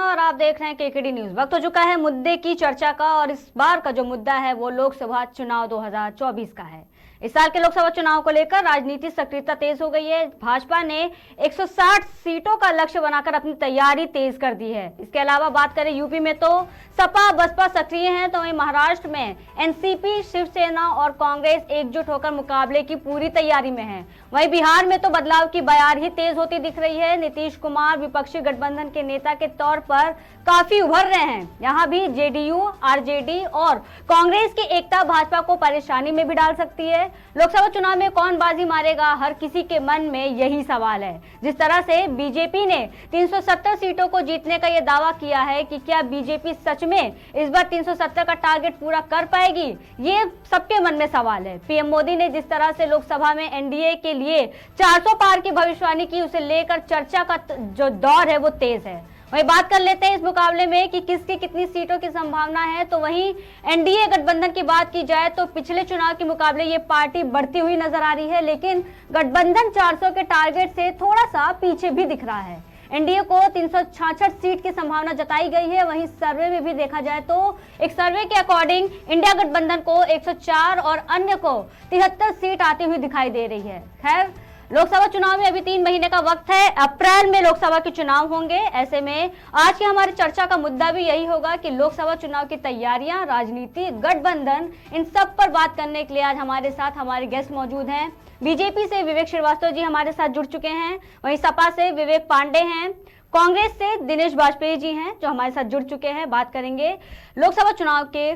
और आप देख रहे हैं केकेडी न्यूज। वक्त हो चुका है मुद्दे की चर्चा का और इस बार का जो मुद्दा है वो लोकसभा चुनाव 2024 का है। इस साल के लोकसभा चुनाव को लेकर राजनीतिक सक्रियता तेज हो गई है। भाजपा ने 160 सीटों का लक्ष्य बनाकर अपनी तैयारी तेज कर दी है। इसके अलावा बात करें यूपी में तो सपा बसपा सक्रिय हैं, तो वहीं महाराष्ट्र में एनसीपी, शिवसेना और कांग्रेस एकजुट होकर मुकाबले की पूरी तैयारी में है। वहीं बिहार में तो बदलाव की बयार ही तेज होती दिख रही है। नीतीश कुमार विपक्षी गठबंधन के नेता के तौर पर काफी उभर रहे हैं। यहाँ भी जेडीयू, आरजेडी और कांग्रेस की एकता भाजपा को परेशानी में भी डाल सकती है। लोकसभा चुनाव में कौन बाजी मारेगा, हर किसी के मन में यही सवाल है। जिस तरह से बीजेपी ने 370 सीटों को जीतने का यह दावा किया है कि क्या बीजेपी सच में इस बार 370 का टारगेट पूरा कर पाएगी, ये सबके मन में सवाल है। पीएम मोदी ने जिस तरह से लोकसभा में एनडीए के लिए 400 पार की भविष्यवाणी की, उसे लेकर चर्चा का जो दौर है वो तेज है। वही बात कर लेते हैं इस मुकाबले में कि किसकी कितनी सीटों की संभावना है। तो वहीं एनडीए गठबंधन की बात की जाए तो पिछले चुनाव के मुकाबले ये पार्टी बढ़ती हुई नजर आ रही है, लेकिन गठबंधन 400 के टारगेट से थोड़ा सा पीछे भी दिख रहा है। एनडीए को 366 सीट की संभावना जताई गई है। वहीं सर्वे में भी देखा जाए तो एक सर्वे के अकॉर्डिंग इंडिया गठबंधन को 104 और अन्य को 73 सीट आती हुई दिखाई दे रही है। खैर, लोकसभा चुनाव में अभी 3 महीने का वक्त है। अप्रैल में लोकसभा के चुनाव होंगे। ऐसे में आज की हमारी चर्चा का मुद्दा भी यही होगा कि लोकसभा चुनाव की तैयारियां, राजनीति, गठबंधन, इन सब पर बात करने के लिए आज हमारे साथ हमारे गेस्ट मौजूद हैं। बीजेपी से विवेक श्रीवास्तव जी हमारे साथ जुड़ चुके हैं, वहीं सपा से विवेक पांडे हैं, कांग्रेस से दिनेश बाजपेयी जी हैं जो हमारे साथ जुड़ चुके हैं। बात करेंगे लोकसभा चुनाव के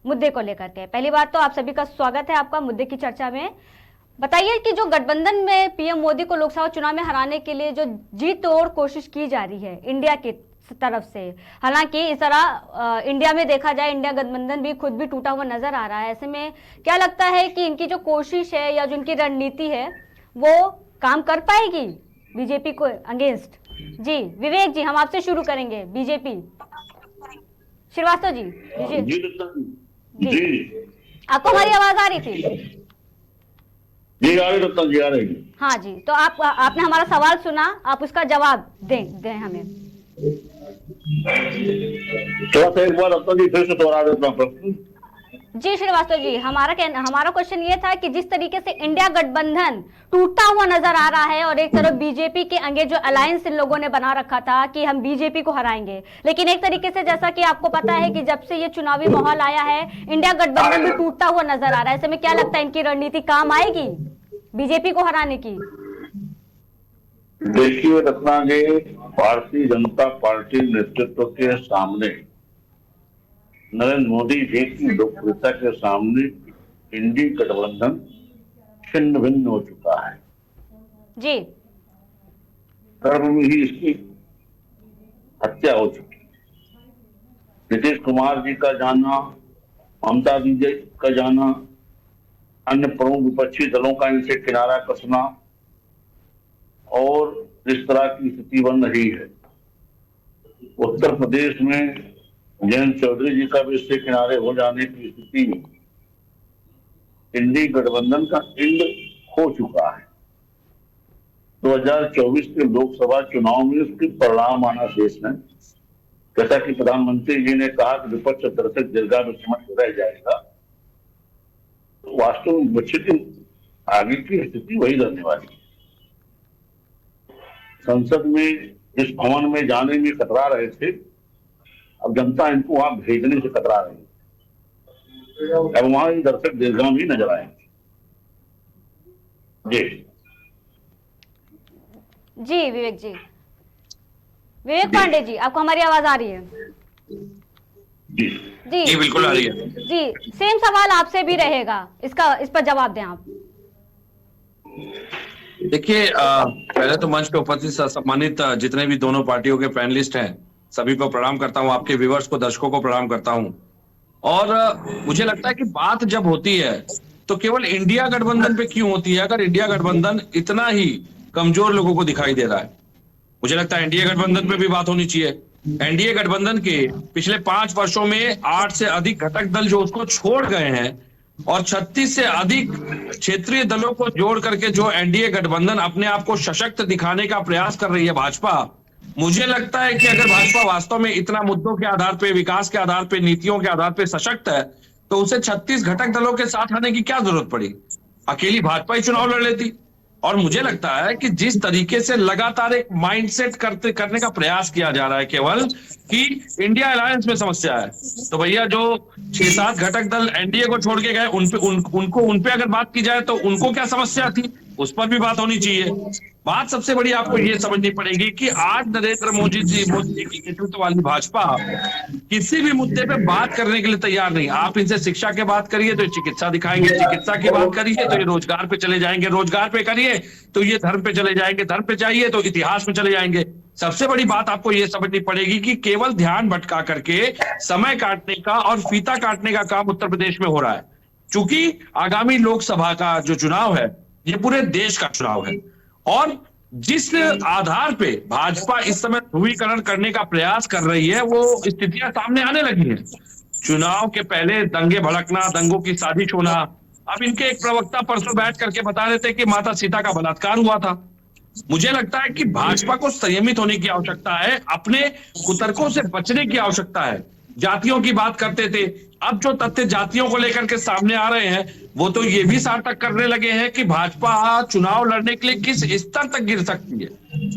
मुद्दे को लेकर के। पहली बात तो आप सभी का स्वागत है आपका मुद्दे की चर्चा में। बताइए कि जो गठबंधन में पीएम मोदी को लोकसभा चुनाव में हराने के लिए जो जी तोड़ कोशिश की जा रही है इंडिया की तरफ से, हालांकि इस तरह इंडिया में देखा जाए इंडिया गठबंधन भी खुद भी टूटा हुआ नजर आ रहा है। ऐसे में क्या लगता है कि इनकी जो कोशिश है या जो इनकी रणनीति है वो काम कर पाएगी बीजेपी को अगेंस्ट? जी विवेक जी, हम आपसे शुरू करेंगे। बीजेपी श्रीवास्तव जी, जी आपको हमारी आवाज आ रही थी? जी आ रही। हाँ जी, तो आपने हमारा सवाल सुना, आप उसका जवाब दें हमें। थोड़ा सा एक बार रत्न जी फिर से दोहरा देता हूं प्रश्न। जी श्रीवास्तव जी, हमारा क्वेश्चन ये था कि जिस तरीके से इंडिया गठबंधन टूटा हुआ नजर आ रहा है और एक तरफ बीजेपी के अंगे जो अलायंस इन लोगों ने बना रखा था कि हम बीजेपी को हराएंगे, लेकिन एक तरीके से जैसा कि आपको पता है कि जब से ये चुनावी माहौल आया है इंडिया गठबंधन भी टूटता हुआ नजर आ रहा है। ऐसे में क्या लगता है इनकी रणनीति काम आएगी बीजेपी को हराने की? देखिए रत्ना जी, भारतीय जनता पार्टी नेतृत्व के सामने, नरेंद्र मोदी जी की लोकप्रियता के सामने इंडी गठबंधन छिन्न भिन्न हो चुका है जी। कर्म में ही इसकी हत्या हो चुकी है। नीतीश कुमार जी का जाना, ममता दीदी का जाना, अन्य प्रमुख विपक्षी दलों का इनसे किनारा कसना और इस तरह की स्थिति बन रही है। उत्तर प्रदेश में जयंत चौधरी जी का भी इससे किनारे हो जाने की स्थिति में इंडी गठबंधन का इंड हो चुका है। 2024 के लोकसभा चुनाव में उसके परिणाम आना शेष है। जैसा कि प्रधानमंत्री जी ने कहा कि विपक्ष दर्शक दीर्घा में समझ रह जाएगा, तो वास्तव में बच्चे की आगे की स्थिति वही रहने वाली है। संसद में इस भवन में जाने में कतरा रहे थे, अब जनता इनको वहां भेजने से कतरा रही है। अब वहां दर्शक दीर्घा भी नजर आएंगे। जी विवेक जी, विवेक पांडे जी, आपको हमारी आवाज आ रही है? जी जी बिल्कुल आ रही है। जी, सेम सवाल आपसे भी रहेगा, इस पर जवाब दें आप। देखिए, पहले तो मंच पे उपस्थित सम्मानित जितने भी दोनों पार्टियों के पैनलिस्ट हैं सभी को प्रणाम करता हूं, आपके व्यूअर्स को, दर्शकों को प्रणाम करता हूं। और मुझे लगता है कि बात जब होती है तो केवल इंडिया गठबंधन पे क्यों होती है, अगर इंडिया गठबंधन इतना ही कमजोर लोगों को दिखाई दे रहा है। मुझे लगता है एनडीए गठबंधन पे भी बात होनी चाहिए। एनडीए गठबंधन के पिछले 5 वर्षों में 8 से अधिक घटक दल जो उसको छोड़ गए हैं और 36 से अधिक क्षेत्रीय दलों को जोड़ करके जो एनडीए गठबंधन अपने आप को सशक्त दिखाने का प्रयास कर रही है भाजपा, मुझे लगता है कि अगर भाजपा वास्तव में इतना मुद्दों के आधार पे, विकास के आधार पे, नीतियों के आधार पे सशक्त है, तो उसे 36 घटक दलों के साथ आने की क्या जरूरत पड़ी? अकेली भाजपा ही चुनाव लड़ लेती। और मुझे लगता है कि जिस तरीके से लगातार एक माइंडसेट करने का प्रयास किया जा रहा है केवल कि इंडिया अलायंस में समस्या है, तो भैया जो 6-7 घटक दल एनडीए को छोड़ के गए उन पे अगर बात की जाए तो उनको क्या समस्या थी, उस पर भी बात होनी चाहिए। बात सबसे बड़ी आपको ये समझनी पड़ेगी कि आज नरेंद्र मोदी जी की नेतृत्व वाली भाजपा किसी भी मुद्दे पे बात करने के लिए तैयार नहीं। आप इनसे शिक्षा की बात करिए तो ये चिकित्सा दिखाएंगे, चिकित्सा की बात करिए तो ये रोजगार पे चले जाएंगे, रोजगार पे करिए तो ये धर्म पे चले जाएंगे, धर्म पे चाहिए तो इतिहास में चले जाएंगे। सबसे बड़ी बात आपको ये समझनी पड़ेगी कि केवल ध्यान भटका करके समय काटने का और फीता काटने का काम उत्तर प्रदेश में हो रहा है। चूंकि आगामी लोकसभा का जो चुनाव है ये पूरे देश का चुनाव है, और जिस आधार पे भाजपा इस समय ध्रुवीकरण करने का प्रयास कर रही है वो स्थितियां सामने आने लगी हैं। चुनाव के पहले दंगे भड़कना, दंगों की साजिश होना। अब इनके एक प्रवक्ता परसों बैठ करके बता रहे थे कि माता सीता का बलात्कार हुआ था। मुझे लगता है कि भाजपा को संयमित होने की आवश्यकता है, अपने कुतर्कों से बचने की आवश्यकता है। जातियों की बात करते थे, अब जो तथ्य जातियों को लेकर के सामने आ रहे हैं वो तो ये भी सार्थक करने लगे हैं कि भाजपा चुनाव लड़ने के लिए किस स्तर तक गिर सकती है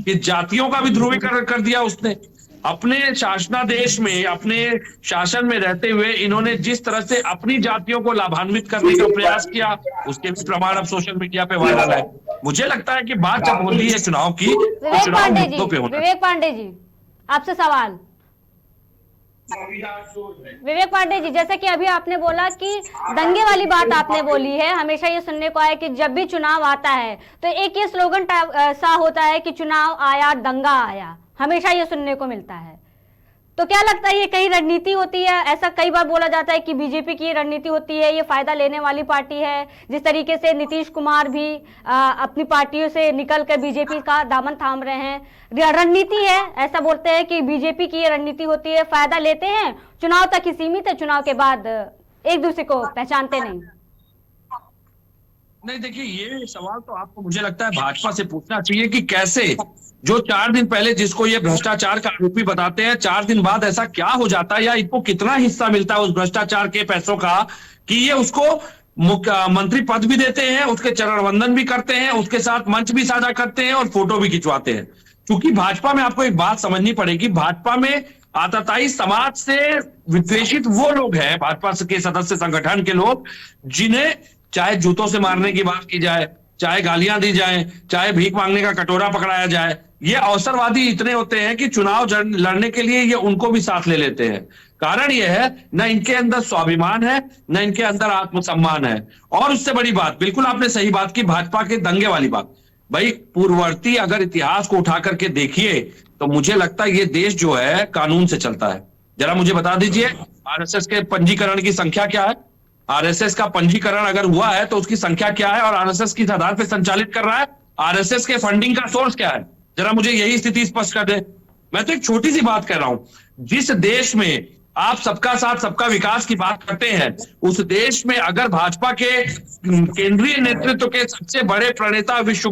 कि जातियों का भी ध्रुवीकरण कर दिया उसने। अपने शासनादेश में, अपने शासन में रहते हुए इन्होंने जिस तरह से अपनी जातियों को लाभान्वित करने का प्रयास किया उसके भी प्रमाण अब सोशल मीडिया पे वायरल है। मुझे लगता है कि बात जब होती है चुनाव की तो चुनाव मुद्दों पे होना। विवेक पांडे जी, आपसे सवाल। विवेक पांडे जी, जैसे कि अभी आपने बोला कि दंगे वाली बात आपने बोली है, हमेशा ये सुनने को आया कि जब भी चुनाव आता है तो एक ये स्लोगन सा होता है कि चुनाव आया दंगा आया, हमेशा ये सुनने को मिलता है। तो क्या लगता है ये कहीं रणनीति होती है? ऐसा कई बार बोला जाता है कि बीजेपी की रणनीति होती है, ये फायदा लेने वाली पार्टी है। जिस तरीके से नीतीश कुमार भी अपनी पार्टियों से निकलकर बीजेपी का दामन थाम रहे हैं, रणनीति है। ऐसा बोलते हैं कि बीजेपी की ये रणनीति होती है, फायदा लेते हैं, चुनाव तक ही सीमित है, चुनाव के बाद एक दूसरे को पहचानते नहीं। नहीं, देखिए ये सवाल तो आपको मुझे लगता है भाजपा से पूछना चाहिए कि कैसे जो 4 दिन पहले जिसको ये भ्रष्टाचार का आरोपी बताते हैं, 4 दिन बाद ऐसा क्या हो जाता है या इनको कितना हिस्सा मिलता है उस भ्रष्टाचार के पैसों का कि ये उसको मुख्यमंत्री पद भी देते हैं, उसके चरण वंदन भी करते हैं, उसके साथ मंच भी साझा करते हैं और फोटो भी खिंचवाते हैं। क्योंकि भाजपा में आपको एक बात समझनी पड़ेगी, भाजपा में आतताई समाज से विद्वेषित वो लोग हैं, भाजपा के सदस्य संगठन के लोग, जिन्हें चाहे जूतों से मारने की बात की जाए, चाहे गालियां दी जाए, चाहे भीख मांगने का कटोरा पकड़ाया जाए, ये अवसरवादी इतने होते हैं कि चुनाव लड़ने के लिए ये उनको भी साथ ले लेते हैं। कारण यह है न इनके अंदर स्वाभिमान है, न इनके अंदर आत्मसम्मान है। और उससे बड़ी बात, बिल्कुल आपने सही बात की, भाजपा के दंगे वाली बात। भाई पूर्ववर्ती अगर इतिहास को उठा करके देखिए तो मुझे लगता है ये देश जो है कानून से चलता है। जरा मुझे बता दीजिए आरएसएस के पंजीकरण की संख्या क्या है? आरएसएस का पंजीकरण अगर हुआ है तो उसकी संख्या क्या है और आरएसएस किस आधार पर संचालित कर रहा है? आरएसएस के फंडिंग का सोर्स क्या है? जरा मुझे यही स्थिति स्पष्ट कर दे। मैं तो एक छोटी सी बात कह रहा हूं, जिस देश में आप सबका साथ सबका विकास की बात करते हैं, उस देश में अगर भाजपा के केंद्रीय नेतृत्व के सबसे बड़े प्रणेता, विश्व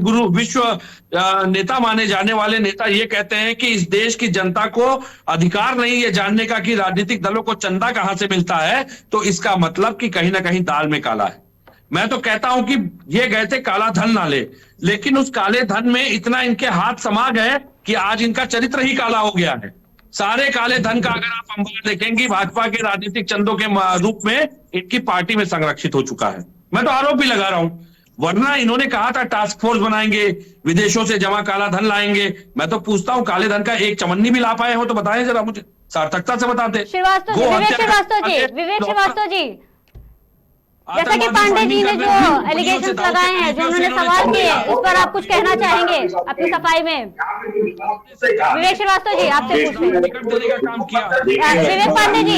नेता माने जाने वाले नेता ये कहते हैं कि इस देश की जनता को अधिकार नहीं है जानने का कि राजनीतिक दलों को चंदा कहां से मिलता है, तो इसका मतलब कि कहीं ना कहीं दाल में काला है। मैं तो कहता हूं कि ये गए थे काला धन ना ले, लेकिन उस काले धन में इतना इनके हाथ समा गए कि आज इनका चरित्र ही काला हो गया है। सारे काले धन का अगर आप अंबार देखेंगे भाजपा के राजनीतिक चंदों के रूप में इनकी पार्टी में संरक्षित हो चुका है। मैं तो आरोप भी लगा रहा हूं, वरना इन्होंने कहा था टास्क फोर्स बनाएंगे, विदेशों से जमा काला धन लाएंगे। मैं तो पूछता हूं काले धन का एक चवन्नी भी ला पाए हो तो बताएं जरा मुझे, सार्थकता से बताते। विवेक श्रीवास्तव जी, जैसा कि पांडे जी ने जो एलिगेशंस लगाए हैं, जो उन्होंने सवाल किए, उस पर आप कुछ कहना चाहेंगे अपनी सफाई में? विवेक श्रीवास्तव जी, आपसे पूछ रहे हैं। विवेक पांडे जी,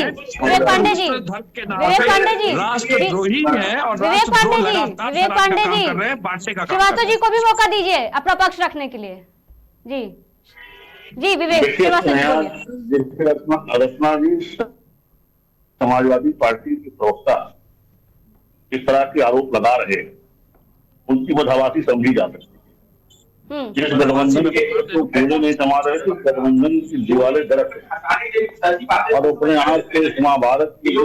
श्रीवास्तव जी को भी मौका दीजिए अपना पक्ष रखने के लिए। जी विवेक श्रीवास्तव जी। रत्ना जी समाजवादी पार्टी की प्रवक्ता इस तरह के आरोप लगा रहे, उनकी बदहवासी समझी जा सकती है। जिस गठबंधन के तो पेड़े नहीं समा रहे थे, गठबंधन की दीवारें दरक और अपने आप के महाभारत की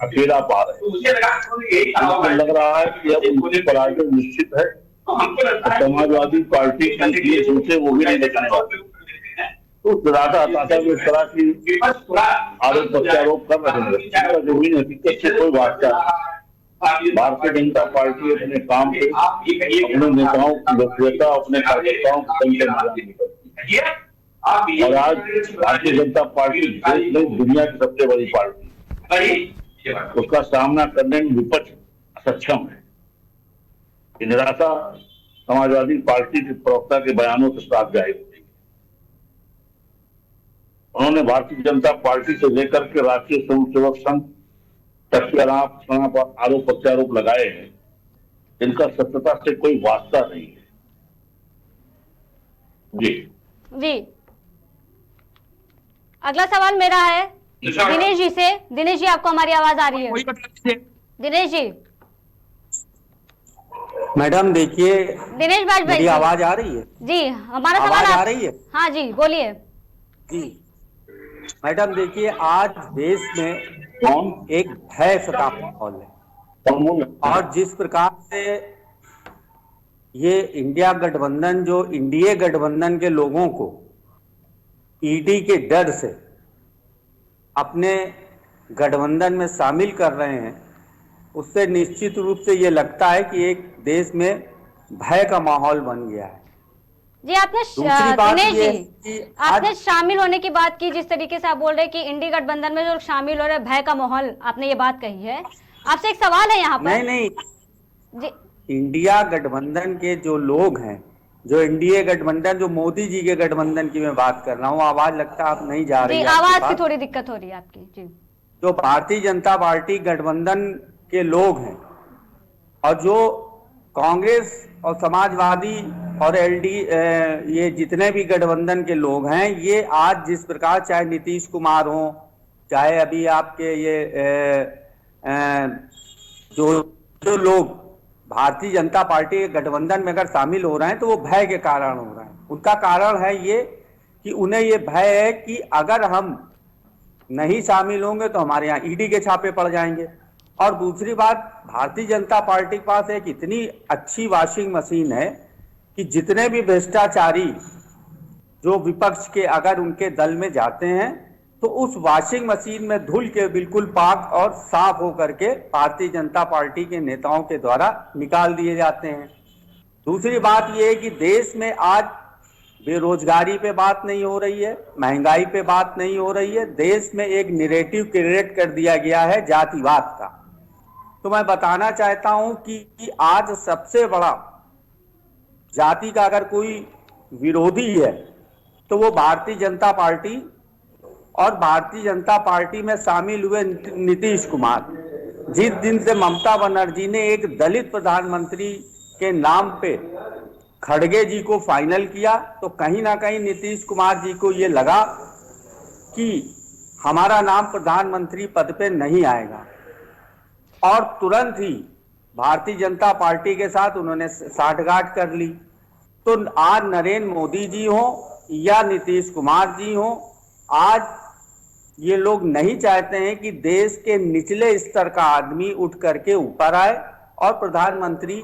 अकेला पा रहे हैं। लग रहा है कि अब उनकी पराजय निश्चित है। समाजवादी पार्टी की सोचे वो भी नहीं बचने वाले। तो राधा ताता में इस तरह की आरोप प्रत्यारोप कर रहे हैं, जमीन हकीकत से कोई वास्ता नहीं। भारतीय जनता पार्टी अपने काम पे अपने नेताओं की लोकप्रियता, अपने कार्यकर्ताओं की संख्या और आज भारतीय जनता पार्टी देश में दुनिया की सबसे बड़ी पार्टी, उसका सामना करने में विपक्ष सक्षम है। ये निराशा समाजवादी पार्टी के प्रवक्ता के बयानों के साथ जाहिर हुई। उन्होंने भारतीय जनता पार्टी से लेकर के राष्ट्रीय स्वयंसेवक संघ तक के आरोप प्रत्यारोप लगाए हैं, जिनका सत्यता से कोई वास्ता नहीं है। जी जी, अगला सवाल मेरा है दिनेश जी से। दिनेश जी, आपको हमारी आवाज आ रही है? दिनेश जी। मैडम देखिए, दिनेश भाई, मेरी आवाज आ रही है? जी, हमारा सवाल आ रही है? हाँ जी, बोलिए। जी मैडम देखिए, आज देश में एक भय सता माहौल है और जिस प्रकार से ये इंडिया गठबंधन, जो इंडिया गठबंधन के लोगों को ईडी के डर से अपने गठबंधन में शामिल कर रहे हैं, उससे निश्चित रूप से ये लगता है कि एक देश में भय का माहौल बन गया है। जी, आपने दिनेश जी, आपने शामिल होने की बात की, जिस तरीके से आप बोल रहे हैं कि इंडी गठबंधन में जो लोग शामिल हो रहे हैं, भय का माहौल, आपने ये बात कही है। आपसे एक सवाल है यहाँ पर। नहीं जी, इंडिया गठबंधन के जो लोग हैं, जो एनडीए गठबंधन, जो मोदी जी के गठबंधन की मैं बात कर रहा हूँ, आवाज लगता है आप नहीं जा रही है, आवाज की थोड़ी दिक्कत हो रही है आपकी। जी, जो भारतीय जनता पार्टी गठबंधन के लोग हैं और जो कांग्रेस और समाजवादी और एलडी, ये जितने भी गठबंधन के लोग हैं, ये आज जिस प्रकार, चाहे नीतीश कुमार हो, चाहे अभी आपके ये जो लोग भारतीय जनता पार्टी के गठबंधन में अगर शामिल हो रहे हैं, तो वो भय के कारण हो रहे हैं। उनका कारण है ये कि उन्हें ये भय है कि अगर हम नहीं शामिल होंगे तो हमारे यहाँ ईडी के छापे पड़ जाएंगे। और दूसरी बात, भारतीय जनता पार्टी के पास एक इतनी अच्छी वॉशिंग मशीन है कि जितने भी भ्रष्टाचारी जो विपक्ष के अगर उनके दल में जाते हैं, तो उस वॉशिंग मशीन में धुल के बिल्कुल पाक और साफ होकर के भारतीय जनता पार्टी के नेताओं के द्वारा निकाल दिए जाते हैं। दूसरी बात यह है कि देश में आज बेरोजगारी पे बात नहीं हो रही है, महंगाई पे बात नहीं हो रही है, देश में एक नैरेटिव क्रिएट कर दिया गया है जातिवाद का। तो मैं बताना चाहता हूं कि आज सबसे बड़ा जाति का अगर कोई विरोधी है तो वो भारतीय जनता पार्टी और भारतीय जनता पार्टी में शामिल हुए नीतीश कुमार। जिस दिन से ममता बनर्जी ने एक दलित प्रधानमंत्री के नाम पे खड़गे जी को फाइनल किया, तो कहीं ना कहीं नीतीश कुमार जी को ये लगा कि हमारा नाम प्रधानमंत्री पद पे नहीं आएगा, और तुरंत ही भारतीय जनता पार्टी के साथ उन्होंने साठगांठ कर ली। तो आज नरेंद्र मोदी जी हो या नीतीश कुमार जी हो, आज ये लोग नहीं चाहते हैं कि देश के निचले स्तर का आदमी उठ करके ऊपर आए और प्रधानमंत्री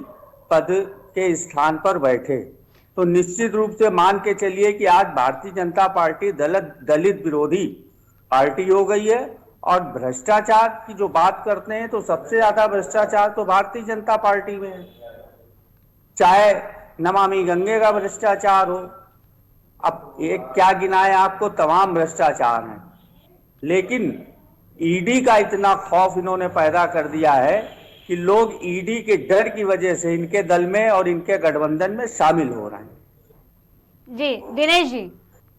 पद के स्थान पर बैठे। तो निश्चित रूप से मान के चलिए कि आज भारतीय जनता पार्टी दलित विरोधी पार्टी हो गई है। और भ्रष्टाचार की जो बात करते हैं, तो सबसे ज्यादा भ्रष्टाचार तो भारतीय जनता पार्टी में है। चाहे नमामि गंगे का भ्रष्टाचार हो, अब एक क्या गिनाए आपको, तमाम भ्रष्टाचार हैं। लेकिन ईडी का इतना खौफ इन्होंने पैदा कर दिया है कि लोग ईडी के डर की वजह से इनके दल में और इनके गठबंधन में शामिल हो रहे हैं। जी दिनेश जी,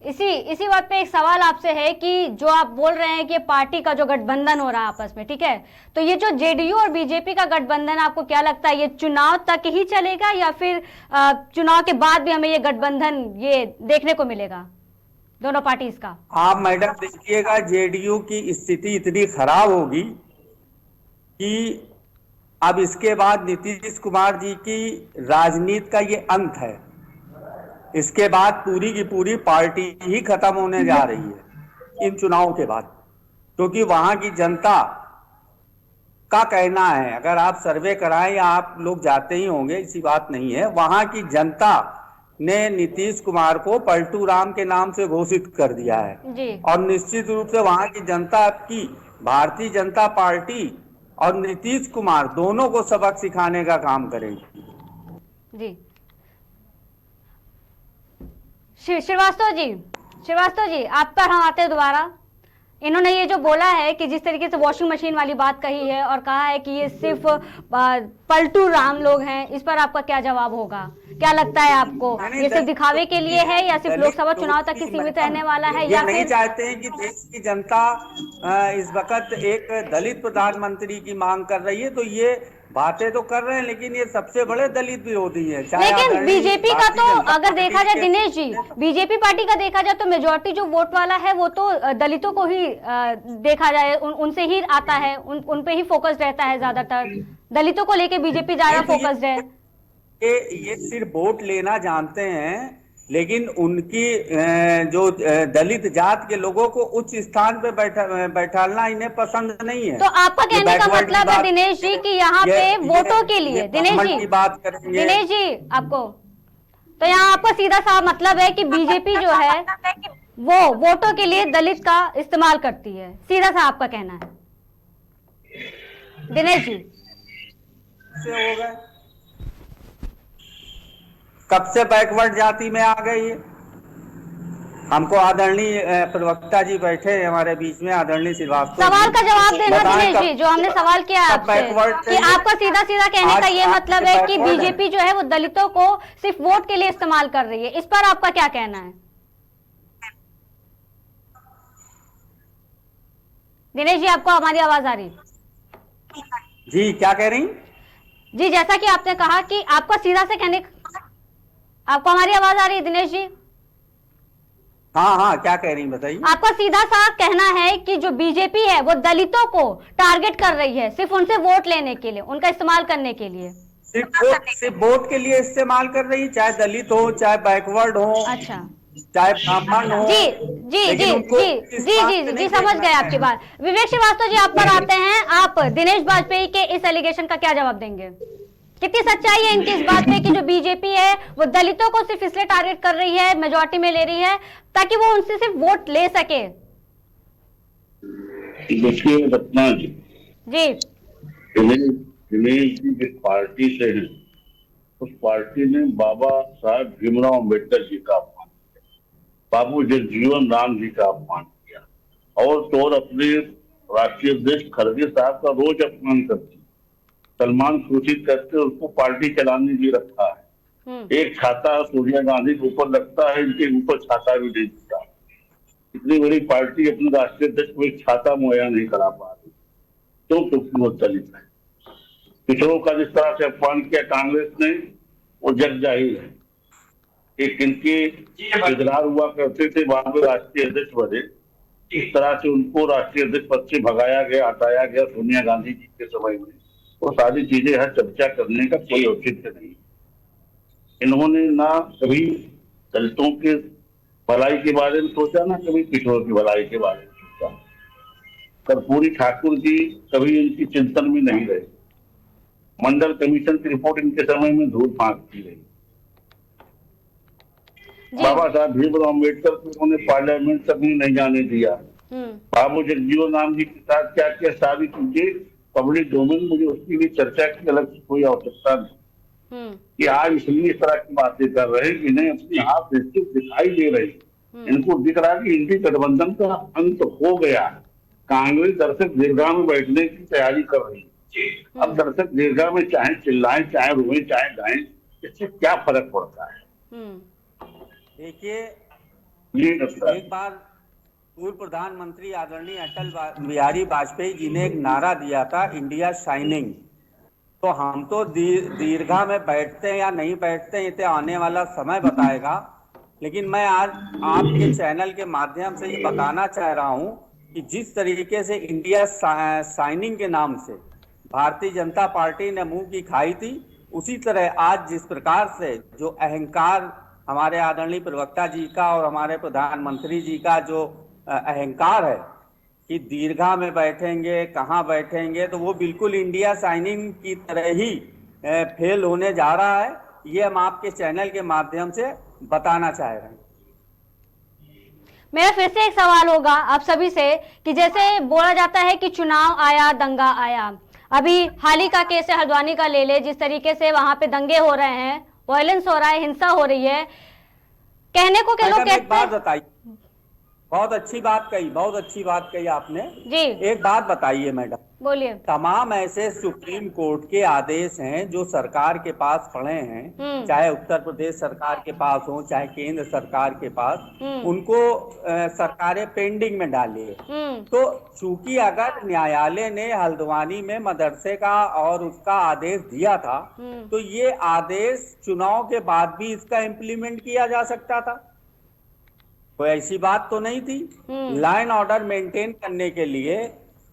इसी बात पे एक सवाल आपसे है कि जो आप बोल रहे हैं कि पार्टी का जो गठबंधन हो रहा है आपस में, ठीक है, तो ये जो जेडीयू और बीजेपी का गठबंधन, आपको क्या लगता है ये चुनाव तक ही चलेगा या फिर चुनाव के बाद भी हमें ये गठबंधन ये देखने को मिलेगा दोनों पार्टीज का? आप मैडम देखिएगा, जेडीयू की स्थिति इतनी खराब होगी कि अब इसके बाद नीतीश कुमार जी की राजनीति का ये अंत है। इसके बाद पूरी की पूरी पार्टी ही खत्म होने जा रही है इन चुनावों के बाद, क्योंकि वहां की जनता का कहना है, अगर आप सर्वे कराएं या आप लोग जाते ही होंगे, ऐसी बात नहीं है, वहां की जनता ने नीतीश कुमार को पलटू राम के नाम से घोषित कर दिया है जी और निश्चित रूप से वहां की जनता की भारतीय जनता पार्टी और नीतीश कुमार दोनों को सबक सिखाने का काम करेगी। जी श्रीवास्तव जी आप पर हम आते हैं दोबारा। इन्होंने ये जो बोला है कि जिस तरीके से वॉशिंग मशीन वाली बात कही है और कहा है कि ये सिर्फ पलटू राम लोग हैं, इस पर आपका क्या जवाब होगा? क्या लगता है आपको, ये सिर्फ दिखावे के लिए है या सिर्फ लोकसभा चुनाव तक ही सीमित रहने वाला है, या नहीं फिर चाहते हैं कि देश की जनता इस वक्त एक दलित प्रधानमंत्री की मांग कर रही है? तो ये बातें तो कर रहे हैं, लेकिन ये सबसे बड़े दलित विरोधी है। लेकिन बीजेपी का तो अगर देखा जाए दिनेश जी, बीजेपी पार्टी का देखा जाए तो मेजोरिटी जो वोट वाला है वो तो दलितों को ही देखा जाए उनसे ही आता है, उन पे ही फोकस रहता है ज्यादातर। दलितों को लेके बीजेपी ज्यादा फोकस्ड है। ये सिर्फ वोट लेना जानते हैं, लेकिन उनकी जो दलित जात के लोगों को उच्च स्थान पे बैठाना इन्हें पसंद नहीं है। तो आपका कहने का मतलब है दिनेश जी कि यहाँ पे वोटों के लिए, दिनेश जी की बात करेंगे, दिनेश जी आपको तो यहाँ आपका सीधा सा मतलब है कि बीजेपी जो है वो वोटों के लिए दलित का इस्तेमाल करती है, सीधा सा आपका कहना है दिनेश जी? से हो गए, कब से बैकवर्ड जाति में आ गई है। हमको आदरणीय प्रवक्ता जी बैठे हमारे बीच में, आदरणीय श्रीवास्तव, सवाल का जवाब देना दिनेश जी, जो हमने सवाल किया आपसे कि आपका सीधा सीधा कहने का ये मतलब है कि बीजेपी जो है वो दलितों को सिर्फ वोट के लिए इस्तेमाल कर रही है, इस पर आपका क्या कहना है दिनेश जी? आपको हमारी आवाज आ रही? जी क्या कह रही जी, जैसा कि आपने कहा कि आपका सीधा से कहने, आपको हमारी आवाज आ रही है दिनेश जी? हाँ क्या कह रही बताइए। आपका सीधा सा कहना है कि जो बीजेपी है वो दलितों को टारगेट कर रही है सिर्फ उनसे वोट लेने के लिए, उनका इस्तेमाल करने के लिए, सिर्फ वोट के लिए इस्तेमाल कर रही, चाहे दलित हो, चाहे बैकवर्ड हो, अच्छा, चाहे ब्राह्मण हो। जी जी जी जी जी जी जी समझ गए आपकी बात। विवेक श्रीवास्तव जी आप पर आते हैं, आप दिनेश वाजपेयी के इस एलिगेशन का क्या जवाब देंगे? कितनी सच्चाई है इनकी इस बात में कि जो बीजेपी है वो दलितों को सिर्फ इसलिए टारगेट कर रही है, मेजॉरिटी में ले रही है ताकि वो उनसे सिर्फ वोट ले सके? देखिए रत्ना जी, जी दिनेश जी जिस पार्टी से हैं उस पार्टी ने बाबा साहब भीमराव अम्बेडकर जी का अपमान किया, बाबू जगजीवन राम जी का अपमान किया और तो और अपने राष्ट्रीय अध्यक्ष खड़गे साहब का रोज अपमान करती, सलमान सूचित करके उसको पार्टी चलाने भी रखा है। एक छाता सोनिया गांधी के ऊपर लगता है, इनके ऊपर छाता भी नहीं दिखता। इतनी बड़ी पार्टी अपने राष्ट्रीय अध्यक्ष को एक छाता मुहैया नहीं करा पा रही, क्योंकि वो दलित है। पिछड़ों का जिस तरह से अपमान किया कांग्रेस ने वो जग जाहिर है। एक इनके इजरार हुआ करते थे वहां पे राष्ट्रीय अध्यक्ष बने, इस तरह से उनको राष्ट्रीय अध्यक्ष पद से भगाया गया, हटाया गया सोनिया गांधी जी के समय में। वो सारी चीजें हर चर्चा करने का कोई औचित्य नहीं। इन्होंने ना कभी दलितों के भलाई के बारे में सोचा, ना कभी पिछड़ों की भलाई के बारे में सोचा। कर्पूरी ठाकुर जी कभी इनकी चिंतन में नहीं रहे। मंडल कमीशन की रिपोर्ट इनके समय में धूल फांकती रही। बाबा साहब भीमराव अम्बेडकर को उन्होंने पार्लियामेंट तक भी नहीं जाने दिया। बाबू जगजीवन राम जी के साथ क्या क्या सारी चीजें पब्लिक डोमेन, मुझे उसकी भी चर्चा की अलग कोई आवश्यकता नहीं। कि आज इसलिए इस तरह की बातें कर रहे हैं कि इन्हें अपनी हाथ निश्चित दिखाई दे रही, इनको दिख रहा कि इंडी गठबंधन का अंत हो गया। कांग्रेस दर्शक दीर्घा में बैठने की तैयारी कर रही है। अब दर्शक दीर्घा में चाहे चिल्लाएं, चाहे रोएं, चाहे गाएं, इससे क्या फर्क पड़ता है? देखिए, एक बार पूर्व प्रधानमंत्री आदरणीय अटल बिहारी वाजपेयी जी ने एक नारा दिया था, इंडिया शाइनिंग। तो हम तो दीर्घा में बैठते हैं या नहीं बैठते हैं, ये तो आने वाला समय बताएगा। लेकिन मैं आज आपके चैनल के माध्यम से ये बताना चाह रहा हूं कि जिस तरीके से इंडिया शाइनिंग के नाम से भारतीय जनता पार्टी ने मुंह की खाई थी, उसी तरह आज जिस प्रकार से जो अहंकार हमारे आदरणीय प्रवक्ता जी का और हमारे प्रधानमंत्री जी का जो अहंकार है कि दीर्घा में बैठेंगे, कहाँ बैठेंगे, तो वो बिल्कुल इंडिया साइनिंग की तरह ही फेल होने जा रहा है। ये हम आपके चैनल के माध्यम से बताना चाह रहे हैं। मेरा फिर से एक सवाल होगा आप सभी से कि जैसे बोला जाता है कि चुनाव आया दंगा आया, अभी हाल ही का केस है हल्द्वानी का ले ले, जिस तरीके से वहां पे दंगे हो रहे हैं, वायलेंस हो रहा है, हिंसा हो रही है, कहने को क्या लोग कहते हैं। बात बताइए, बहुत अच्छी बात कही आपने जी, एक बात बताइए मैडम, बोलिए। तमाम ऐसे सुप्रीम कोर्ट के आदेश हैं जो सरकार के पास पड़े हैं, चाहे उत्तर प्रदेश सरकार के पास हो चाहे केंद्र सरकार के पास, उनको सरकारें पेंडिंग में डाली है। तो चूंकि अगर न्यायालय ने हल्द्वानी में मदरसे का और उसका आदेश दिया था, तो ये आदेश चुनाव के बाद भी इसका इम्प्लीमेंट किया जा सकता था। कोई ऐसी बात तो नहीं थी। लॉ एंड ऑर्डर मेंटेन करने के लिए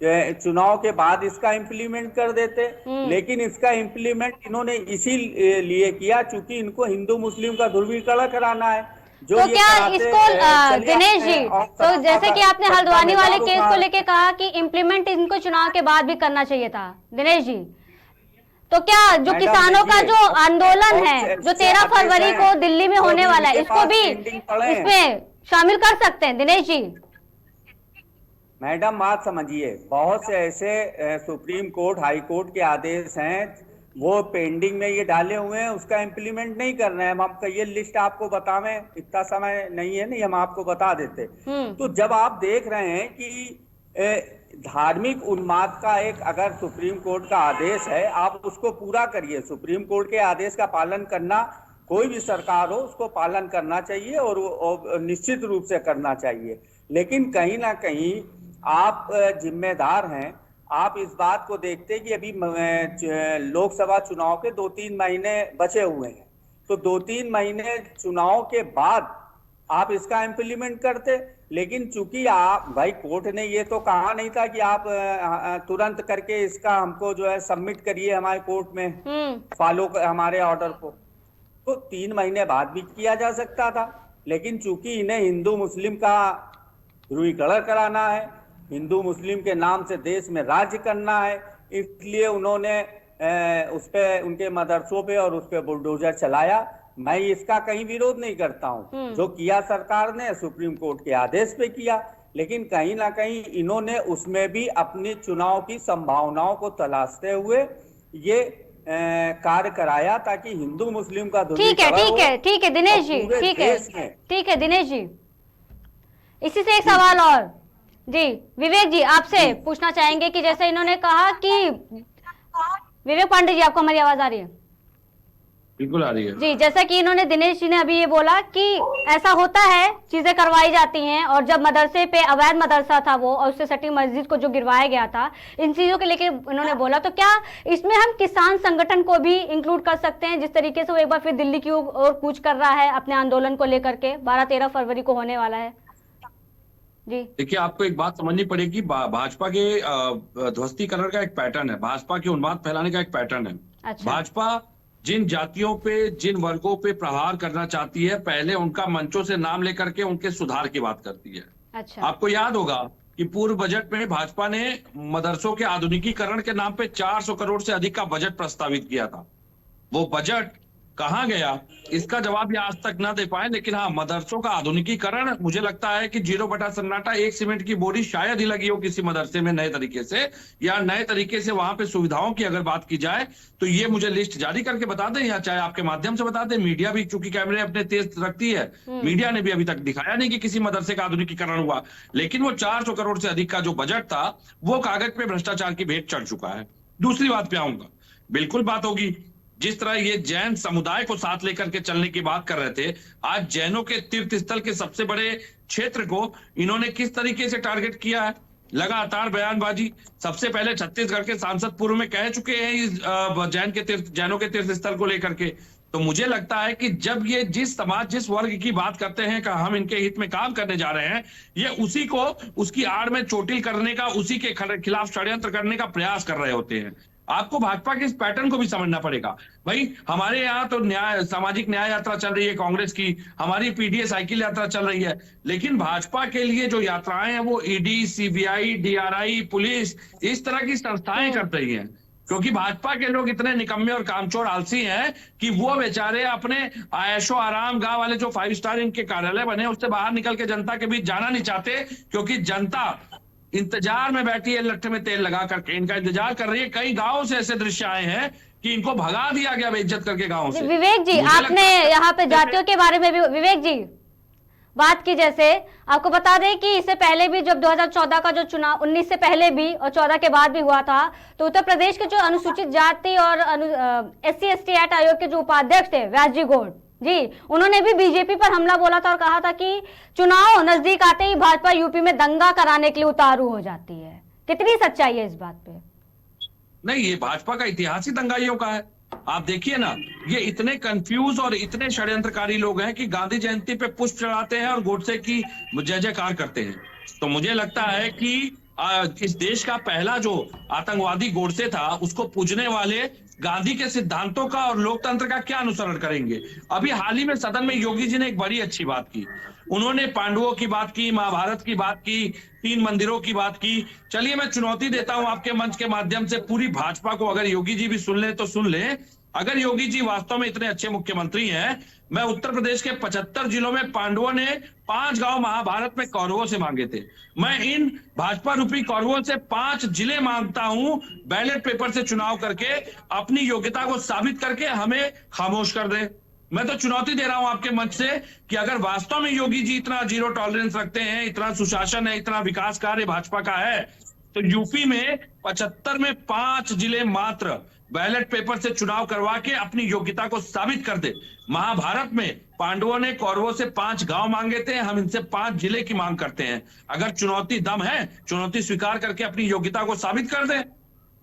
चुनाव के बाद इसका इम्प्लीमेंट कर देते, लेकिन इसका इम्प्लीमेंट इन्होंने इसीलिए किया चूंकि इनको हिंदू मुस्लिम का ध्रुवीकरण कराना है। जो तो क्या इसको दिनेश जी, तो जैसे कि आपने हल्द्वानी वाले केस को लेके कहा कि इम्प्लीमेंट इनको चुनाव के बाद भी करना चाहिए था, दिनेश जी, तो क्या जो किसानों का जो आंदोलन है जो 13 फरवरी को दिल्ली में होने वाला है, इसको भी इसमें शामिल कर सकते हैं दिनेश जी? मैडम बात समझिए, बहुत से ऐसे सुप्रीम कोर्ट हाई कोर्ट के आदेश हैं वो पेंडिंग में ये डाले हुए हैं, उसका इम्प्लीमेंट नहीं कर रहे हैं। हम ये लिस्ट आपको बतावें, इतना समय नहीं है, नहीं हम आपको बता देते। तो जब आप देख रहे हैं कि धार्मिक उन्माद का एक अगर सुप्रीम कोर्ट का आदेश है, आप उसको पूरा करिए। सुप्रीम कोर्ट के आदेश का पालन करना, कोई भी सरकार हो उसको पालन करना चाहिए और निश्चित रूप से करना चाहिए। लेकिन कहीं ना कहीं आप जिम्मेदार हैं, आप इस बात को देखते कि अभी लोकसभा चुनाव के 2-3 महीने बचे हुए हैं, तो 2-3 महीने चुनाव के बाद आप इसका इम्प्लीमेंट करते। लेकिन चूंकि आप भाई, कोर्ट ने ये तो कहा नहीं था कि आप तुरंत करके इसका हमको जो है सबमिट करिए हमारे कोर्ट में, फॉलो हमारे ऑर्डर को, तो 3 महीने बाद भी किया जा सकता था। लेकिन चूंकि इन्हें हिंदू मुस्लिम का ध्रुवीकरण कराना है, हिंदू मुस्लिम के नाम से देश में राज्य करना है, इसलिए उन्होंने उस पे उनके मदरसों पे और उस पे बुलडोजर चलाया। मैं इसका कहीं विरोध नहीं करता हूं, जो किया सरकार ने सुप्रीम कोर्ट के आदेश पे किया, लेकिन कहीं ना कहीं इन्होंने उसमें भी अपनी चुनाव की संभावनाओं को तलाशते हुए ये कार्य कराया ताकि हिंदू मुस्लिम का ठीक है दिनेश जी, ठीक है दिनेश जी। इसी से एक सवाल और जी, विवेक जी आपसे पूछना चाहेंगे कि जैसे इन्होंने कहा कि, विवेक पांडे जी आपको हमारी आवाज आ रही है? बिल्कुल आ रही है जी। जैसा कि इन्होंने, दिनेश जी ने अभी ये बोला कि ऐसा होता है, चीजें करवाई जाती हैं, और जब मदरसे पे अवैध मदरसा था वो और उससे सटी मस्जिद को जो गिरवाया गया था, इन चीजों के लेके इन्होंने बोला, तो क्या इसमें हम किसान संगठन को भी इंक्लूड कर सकते हैं, जिस तरीके से वो एक बार फिर दिल्ली की ओर कूच कर रहा है अपने आंदोलन को लेकर के, 12-13 फरवरी को होने वाला है? जी देखिए, आपको एक बात समझनी पड़ेगी, भाजपा के ध्वस्तीकरण का एक पैटर्न है, भाजपा के उन्माद फैलाने का एक पैटर्न है। अच्छा। भाजपा जिन जातियों पे, जिन वर्गों पे प्रहार करना चाहती है, पहले उनका मंचों से नाम लेकर के उनके सुधार की बात करती है। अच्छा। आपको याद होगा कि पूर्व बजट में भाजपा ने मदरसों के आधुनिकीकरण के नाम पे 400 करोड़ से अधिक का बजट प्रस्तावित किया था। वो बजट कहां गया, इसका जवाब ये आज तक ना दे पाए। लेकिन हाँ, मदरसों का आधुनिकीकरण, मुझे लगता है कि 0 बटा सन्नाटा, 1 सीमेंट की बोरी शायद ही लगी हो किसी मदरसे में नए तरीके से, या नए तरीके से वहां पे सुविधाओं की अगर बात की जाए तो ये मुझे लिस्ट जारी करके बता दें, या चाहे आपके माध्यम से बता दें। मीडिया भी चूंकि कैमरे अपने तेज रखती है, मीडिया ने भी अभी तक दिखाया नहीं कि किसी मदरसे का आधुनिकीकरण हुआ। लेकिन वो 400 करोड़ से अधिक का जो बजट था, वो कागज पे भ्रष्टाचार की भेंट चढ़ चुका है। दूसरी बात पे आऊंगा, बिल्कुल बात होगी, जिस तरह ये जैन समुदाय को साथ लेकर के चलने की बात कर रहे थे, आज जैनों के तीर्थ स्थल के सबसे बड़े क्षेत्र को इन्होंने किस तरीके से टारगेट किया है। लगातार बयानबाजी, सबसे पहले छत्तीसगढ़ के सांसद पूर्व में कह चुके हैं इस जैनों के तीर्थ स्थल को लेकर के। तो मुझे लगता है कि जब ये जिस समाज, जिस वर्ग की बात करते हैं कि हम इनके हित में काम करने जा रहे हैं, ये उसी को उसकी आड़ में चोटिल करने का, उसी के खिलाफ षड्यंत्र करने का प्रयास कर रहे होते हैं। आपको भाजपा के इस पैटर्न को भी समझना पड़ेगा। भाई हमारे यहाँ तो सामाजिक न्याय यात्रा चल रही है कांग्रेस की, हमारी पीडीए साइकिल यात्रा चल रही है, लेकिन भाजपा के लिए जो यात्राएं हैं वो ईडी, सीबीआई, डीआरआई, पुलिस, इस तरह की संस्थाएं कर रही हैं। क्योंकि भाजपा के लोग इतने निकम्मे और कामचोर आलसी हैं कि वो बेचारे अपने ऐशो आराम गांव वाले जो 5 स्टार इनके कार्यालय बने उससे बाहर निकल के जनता के बीच जाना नहीं चाहते, क्योंकि जनता इंतजार में बैठी है, लट्ठे में तेल लगा करके इनका इंतजार कर रही है। कई गांवों से ऐसे दृश्य आए हैं कि इनको भगा दिया गया बेइज्जत करके गांव से। विवेक जी, आपने यहाँ पे जातियों के बारे में भी विवेक जी बात की, जैसे आपको बता दें कि इससे पहले भी जब 2014 का जो चुनाव 19 से पहले भी और 14 के बाद भी हुआ था, तो उत्तर प्रदेश के जो अनुसूचित जाति और SC/ST एक्ट आयोग के जो उपाध्यक्ष थे व्यासजी गौड़ जी, उन्होंने भी बीजेपी पर हमला बोला था और कहा था कि चुनाव नजदीक आते ही भाजपा यूपी में दंगा कराने के लिए उतारू हो जाती है। कितनी सच्चाई है इस बात पे? नहीं, ये भाजपा का इतिहास ही दंगाइयों का है। आप देखिए ना, ये इतने कंफ्यूज और इतने षड्यंत्रकारी लोग हैं कि गांधी जयंती पे पुष्प चढ़ाते हैं और गोडसे की जय जयकार करते हैं। तो मुझे लगता है कि इस देश का पहला जो आतंकवादी गोडसे था, उसको पूजने वाले गांधी के सिद्धांतों का और लोकतंत्र का क्या अनुसरण करेंगे? अभी हाल ही में सदन में योगी जी ने एक बड़ी अच्छी बात की। उन्होंने पांडवों की बात की, महाभारत की बात की, 3 मंदिरों की बात की। चलिए मैं चुनौती देता हूं आपके मंच के माध्यम से पूरी भाजपा को, अगर योगी जी भी सुन ले तो सुन ले। अगर योगी जी वास्तव में इतने अच्छे मुख्यमंत्री हैं, मैं उत्तर प्रदेश के 75 जिलों में पांडवों ने 5 गांव महाभारत में कौरवों से मांगे थे। मैं इन भाजपा रूपी कौरवों से 5 जिले मांगता हूं, बैलेट पेपर से चुनाव करके अपनी योग्यता को साबित करके हमें खामोश कर दे। मैं तो चुनौती दे रहा हूं आपके मंच से कि अगर वास्तव में योगी जी इतना जीरो टॉलरेंस रखते हैं, इतना सुशासन है, इतना विकास कार्य भाजपा का है, तो यूपी में 75 में 5 जिले मात्र बैलेट पेपर से चुनाव करवा के अपनी योग्यता को साबित कर दे। महाभारत में पांडवों ने कौरवों से 5 गांव मांगे थे, हम इनसे 5 जिले की मांग करते हैं। अगर चुनौती दम है, चुनौती स्वीकार करके अपनी योग्यता को साबित कर दे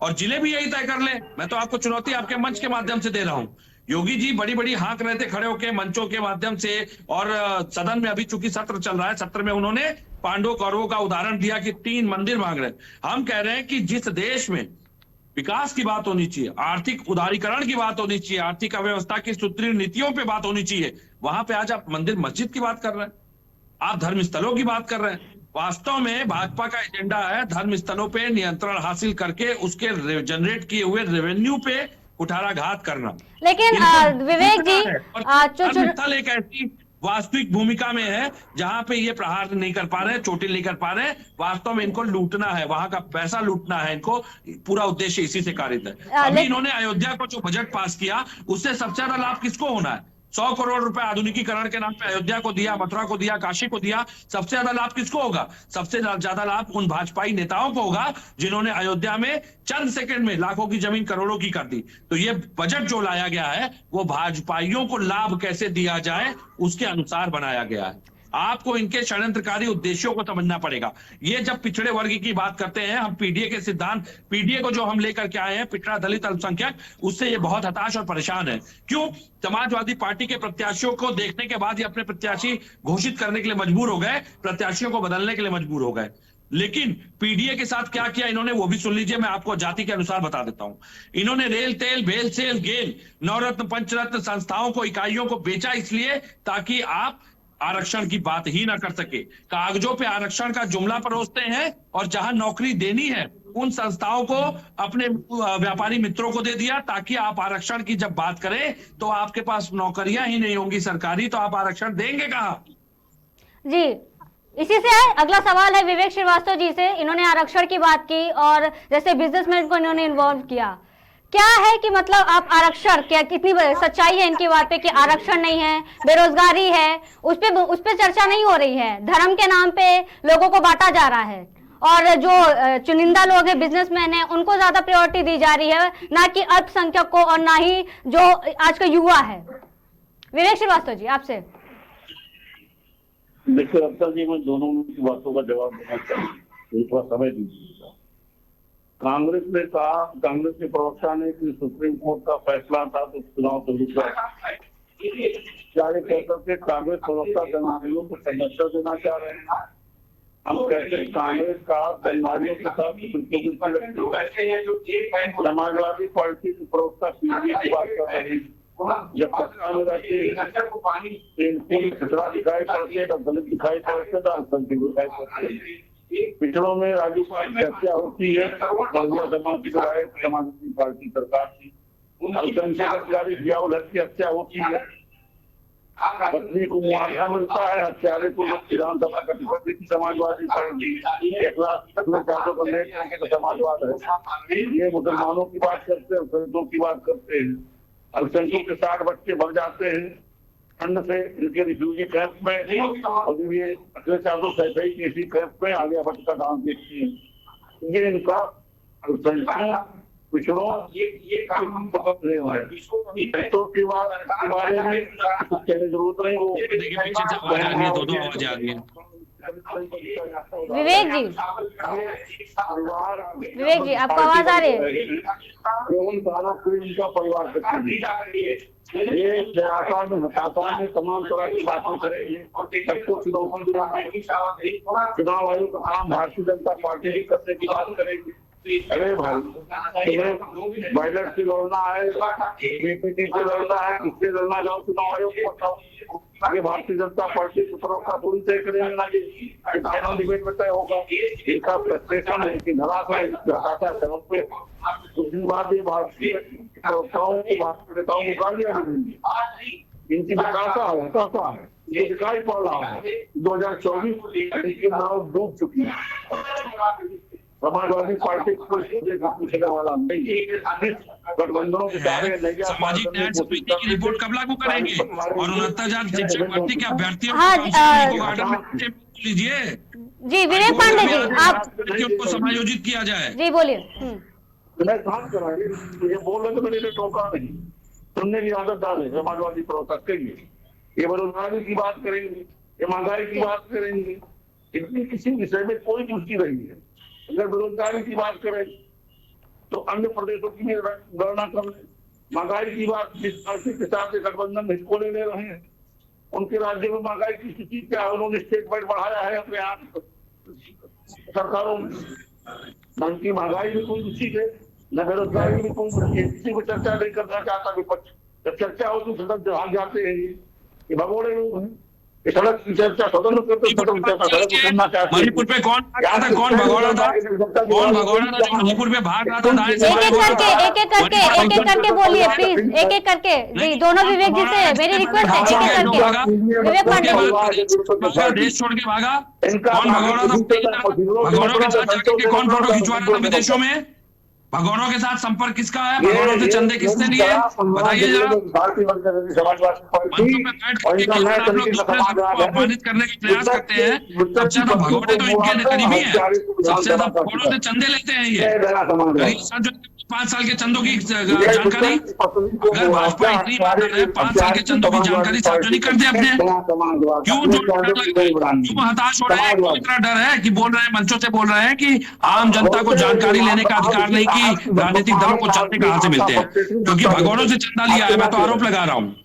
और जिले भी यही तय कर ले। मैं तो आपको चुनौती आपके मंच के माध्यम से दे रहा हूं। योगी जी बड़ी बड़ी हाँक रहे थे खड़े होकर मंचों के माध्यम से, और सदन में अभी चूंकि सत्र चल रहा है, सत्र में उन्होंने पांडव कौरवों का उदाहरण दिया कि 3 मंदिर मांग रहे हैं। हम कह रहे हैं कि जिस देश में विकास की बात होनी चाहिए, आर्थिक उदारीकरण की बात होनी चाहिए, आर्थिक अव्यवस्था की सुदृढ़ नीतियों पे बात होनी चाहिए, वहां पे आज आप मंदिर मस्जिद की बात कर रहे हैं, आप धर्म स्थलों की बात कर रहे हैं। वास्तव में भाजपा का एजेंडा है धर्म स्थलों पे नियंत्रण हासिल करके उसके जनरेट किए हुए रेवेन्यू पे कुठाराघात करना। लेकिन विवेक जी, स्थल एक ऐसी वास्तविक भूमिका में है जहां पे ये प्रहार नहीं कर पा रहे, चोटिल नहीं कर पा रहे। वास्तव में इनको लूटना है, वहां का पैसा लूटना है, इनको पूरा उद्देश्य इसी से कारित है। अभी इन्होंने अयोध्या को जो बजट पास किया, उससे सबसे ज्यादा लाभ किसको होना है? 100 करोड़ रुपए आधुनिकीकरण के नाम पे अयोध्या को दिया, मथुरा को दिया, काशी को दिया। सबसे ज्यादा लाभ किसको होगा? सबसे ज्यादा लाभ उन भाजपाई नेताओं को होगा जिन्होंने अयोध्या में चंद सेकंड में लाखों की जमीन करोड़ों की कर दी। तो ये बजट जो लाया गया है वो भाजपाइयों को लाभ कैसे दिया जाए उसके अनुसार बनाया गया है। आपको इनके षड्यंत्रकारी उद्देश्यों को समझना पड़ेगा। ये जब पिछड़े वर्ग की बात करते हैं, हम पीडीए के सिद्धांत, पीडीए को जो हम लेकर के आए हैं, पिछड़ा दलित अल्पसंख्यक, उससे ये बहुत हताश और परेशान है। क्यों? समाजवादी पार्टी के प्रत्याशियों को देखने के बाद ये अपने प्रत्याशी घोषित करने के लिए मजबूर हो गए, प्रत्याशियों को बदलने के लिए मजबूर हो गए। लेकिन पीडीए के साथ क्या किया इन्होंने वो भी सुन लीजिए, मैं आपको जाति के अनुसार बता देता हूं। इन्होंने रेल, तेल, भेल, सेल, गेल, नवरत्न, पंचरत्न संस्थाओं को, इकाइयों को बेचा इसलिए ताकि आप आरक्षण की बात ही ना कर सके। कागजों पे आरक्षण का जुमला परोसते हैं और जहां नौकरी देनी है उन संस्थाओं को अपने व्यापारी मित्रों को दे दिया ताकि आप आरक्षण की जब बात करें तो आपके पास नौकरियां ही नहीं होंगी सरकारी, तो आप आरक्षण देंगे कहां? जी, इसी से अगला सवाल है विवेक श्रीवास्तव जी से। इन्होंने आरक्षण की बात की और जैसे बिजनेसमैन को इन्होंने इन्वॉल्व किया, क्या है कि मतलब आप आरक्षण, क्या कितनी सच्चाई है इनकी बात पे कि आरक्षण नहीं है, बेरोजगारी है, उस पे चर्चा नहीं हो रही है, धर्म के नाम पे लोगों को बांटा जा रहा है और जो चुनिंदा लोग हैं, बिजनेसमैन हैं, उनको ज्यादा प्रायोरिटी दी जा रही है, ना कि अल्पसंख्यक को और ना ही जो आज का युवा है। विवेक श्रीवास्तव जी, आपसे। देखिए अक्सर जी, मैं दोनों की बातों का जवाब देना चाहिए, थोड़ा समय दीजिएगा। कांग्रेस ने कहा, कांग्रेस के प्रवक्ता ने कि सुप्रीम कोर्ट का फैसला था तो चुनाव तो रुका। क्या ये कहकर के कांग्रेस प्रवक्ता जनादेव को संरक्षण देना चाह रहे हैं? हम कहते हैं कांग्रेस का बेईमानियों के साथ समाजवादी पार्टी की प्रवक्ता की बात कर रहे हैं। जब तक खतरा दिखाई पड़ते तो गलत दिखाई पड़ते तो अल्पसंख्यक दिखाई पड़ते। पिछड़ों में राजू की हत्या होती है, समाज की समाजवादी पार्टी सरकार की अल्पसंख्यक अधिकारी जियाउल हक की हत्या होती है, पत्नी को मुआवजा मिलता है, हत्यारे को विधानसभा का टिकट समाजवादी पार्टी 1 लाख करने का समाजवाद है। ये मुसलमानों की बात करते हैं, अल्पसंख्यकों की बात करते हैं। अल्पसंख्यकों के 60 बच्चे मर जाते हैं ठंड से इनके रिफ्यूजी कैंप में, और ये अगले 400 इसी कैंप में आगे बढ़ का काम देखती है। ये इनका अल्पसंख्यक पिछड़ों ये काम बहुत रहे हैं। तो के बारे में कहने जरूरत नहीं। वो देखिए पीछे से आवाज आ रही है, दो आवाजें आ रही है। विवेक जी आपको आवाज आ रही है? इनका परिवार ये सियासत में हताशा में तमाम तरह की बातें करेंगे। सबको चुनाव आयोग का काम भारतीय जनता पार्टी ही करने की बात करेगी। अरे भाई तुम्हें बैलेट से लड़ना है, बीपीटी से लड़ना है, किससे लड़ना जाओ चुनाव आयोग को बताओ। ये भारतीय जनता पार्टी की तरफ का पूरी तय करेंगे ना, फाइनल डिबेट में तय होगा। इनका फ्रस्ट्रेशन है कि हताशा सड़क पे उसके बाद ये भारतीय प्रवक्ताओं को भाजपा नेताओं को गालियां मिलेंगी। इनकी हताशा है, ये दिखाई पड़ रहा है। 2024 की नाव डूब चुकी है। समाजवादी पार्टी को पूछने वाला गठबंधनों के सामाजिक न्याय समिति की रिपोर्ट कब लागू करेंगे और 69,000 शिक्षक भर्ती के अभ्यर्थियों को लीजिए। जी विवेक पांडे जी आप को समायोजित किया जाए। जी बोलिए। मैं काम कराएंगे, ये बोल रहे तो मैंने टोका नहीं, सुनने की आदत डाले समाजवादी प्रवक्ता के लिए। ये बेरोजगारी की बात करेंगे, ये महंगाई की बात करेंगे, इतनी किसी विषय में कोई रुचि नहीं है। अगर बेरोजगारी की बात करें तो अन्य प्रदेशों की भी गणना कर लें। महंगाई की बात जिस पार्टी के साथ गठबंधन हिस्सों ले रहे हैं उनके राज्य में महंगाई की स्थिति क्या है, उन्होंने स्टेटमेंट बढ़ाया है अपने यहाँ सरकारों में। धन की महंगाई में कोई रुचि है, न बेरोजगारी में कोई रुचि है, किसी को चर्चा नहीं करना चाहता विपक्ष। जब चर्चा होती तो सदन जहां जाते हैं ये भगोड़े लोग हैं। सड़क की चर्चा सदन मणिपुर पे कौन भगोड़ा था, कौन भगोड़ा था जो मणिपुर में भाग रहा था? एक एक करके बोलिए प्लीज, एक एक करके। जी दोनों विवेक जी से मेरी रिक्वेस्ट है, एक एक करके। विवेक पांडे देश छोड़ के भागा, कौन भगोड़ा था? भगोड़ों के साथ जाकर कौन फोटो खिंचवा रहा था विदेशों में? भगोड़ों के साथ संपर्क किसका है? भगोड़ों से चंदे किसने लिए? बताइए जरा। अपमानित करने का प्रयास करते हैं। सबसे ज्यादा भगोड़े तो इनके करीबी है, सबसे ज्यादा भगोड़ों से चंदे लेते हैं ये। 5 साल के चंदों की जानकारी, अगर भाजपा इतनी बात है 5 साल के चंदों की जानकारी सार्वजनिक कर दे अपने। क्यों हताश हो रहे हैं? क्यों इतना डर है कि बोल रहे हैं, मंचों से बोल रहे हैं कि आम जनता को जानकारी लेने का अधिकार नहीं, कि राजनीतिक दलों को चंदे कहां से मिलते हैं? क्योंकि भगोड़ों से चंदा लिया है। मैं तो आरोप लगा रहा हूँ